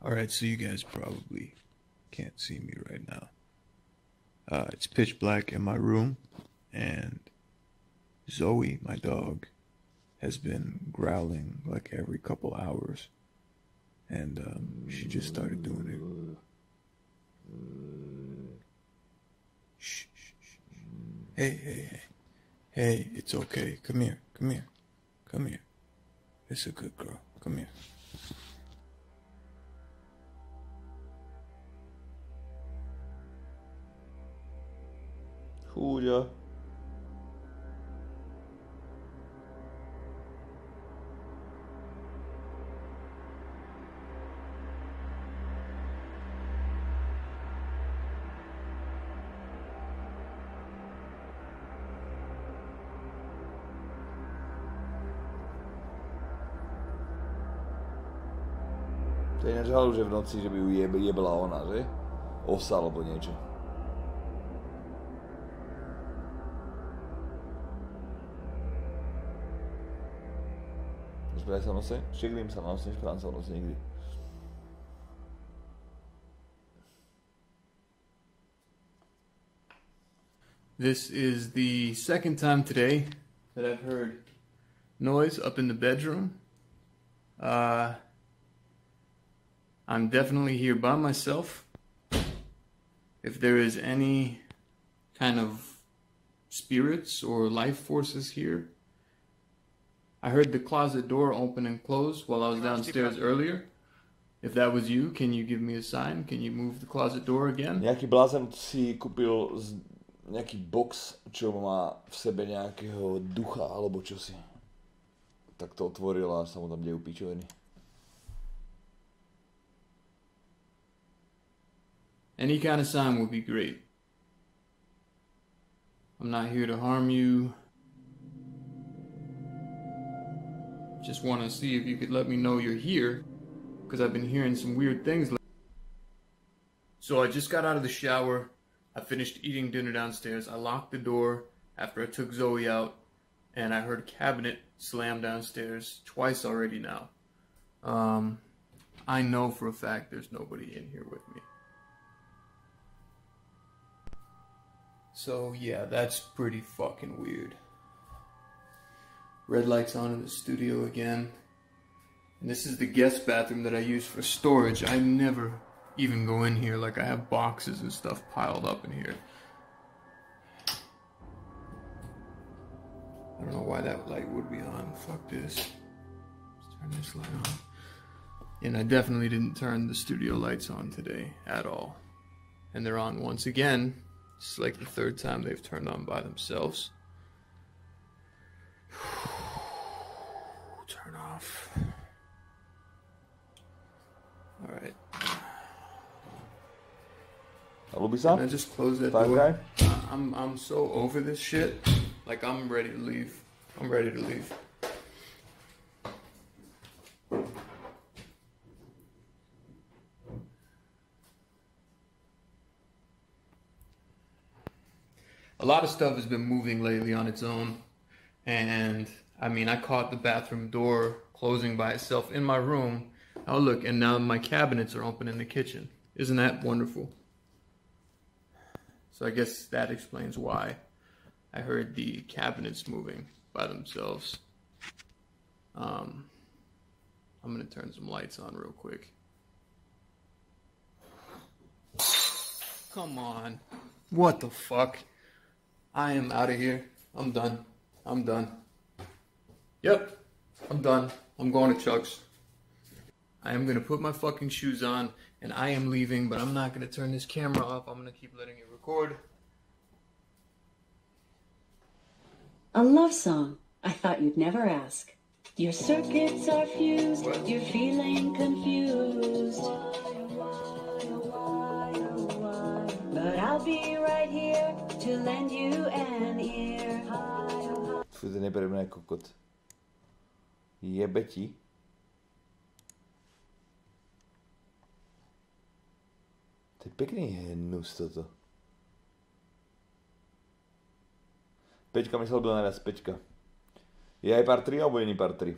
X: Alright, so you guys probably can't see me right now. It's pitch black in my room, and Zoe, my dog, has been growling like every couple hours. And she just started doing it. Shh, shh, shh. Hey, it's okay. Come here. It's a good girl. Come here.
A: Chudia. To je nežalu, že v noci, že by ju jebala ona, že? Osa alebo niečo.
X: This is the second time today that I've heard noise up in the bedroom. I'm definitely here by myself. If there is any kind of spirits or life forces here, I heard the closet door open and close while I was downstairs earlier. If that was you, can you give me a sign? Can you move the closet door again?
A: Nejaký blázen si kúpil nejaký box, čo má v sebe nejakého ducha alebo čosi. Tak to otvoril a sa mu tam dejú pičoviny.
X: Any kind of sign would be great. I'm not here to harm you. Just want to see if you could let me know you're here, because I've been hearing some weird things. So I just got out of the shower. I finished eating dinner downstairs. I locked the door after I took Zoe out, and I heard a cabinet slam downstairs twice already now. I know for a fact there's nobody in here with me. So yeah, that's pretty fucking weird. Red light's on in the studio again. And this is the guest bathroom that I use for storage. I never even go in here. Like, I have boxes and stuff piled up in here. I don't know why that light would be on. Fuck this. Let's turn this light on. And I definitely didn't turn the studio lights on today at all. And they're on once again. It's like the third time they've turned on by themselves. Turn off. Alright. Can I just close that door? I'm so over this shit. Like, I'm ready to leave. I'm ready to leave. A lot of stuff has been moving lately on its own, and I mean, I caught the bathroom door closing by itself in my room. Oh look, and now my cabinets are open in the kitchen. Isn't that wonderful? So I guess that explains why I heard the cabinets moving by themselves. I'm gonna turn some lights on real quick. Come on. What the fuck? I am out of here. I'm done. I'm done. Yep. I'm done. I'm going to Chuck's. I am going to put my fucking shoes on and I am leaving, but I'm not going to turn this camera off. I'm going to keep letting it record.
B: A love song. I thought you'd never ask. Your circuits are fused.
X: What?
B: You're feeling confused. But I'll be right here to lend you an ear.
A: Furt nebereme kokot. Jebe ti. To je pekný hnus toto. Pečka mi sa ľúbila najviac, pečka. Je aj part 3 alebo je nie part 3?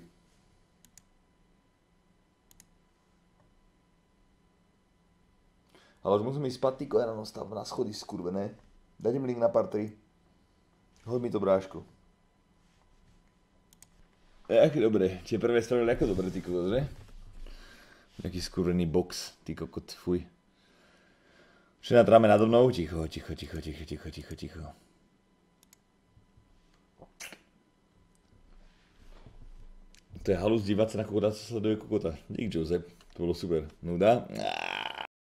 A: Ale už musím ísť spať, tyko, ja ráno stávam na schody skurvené. Dajte mi link na part 3. Hoď mi to, brášku. Aký dobre, tie prvé spravili ako dobre, ty kokot, že? Jaký skurvený box, ty kokot, fuj. Žena tráme nado mnou, ticho. To je halus dívať sa na kokota, co sleduje kokota. Dík, Josep, to bolo super. Nuda?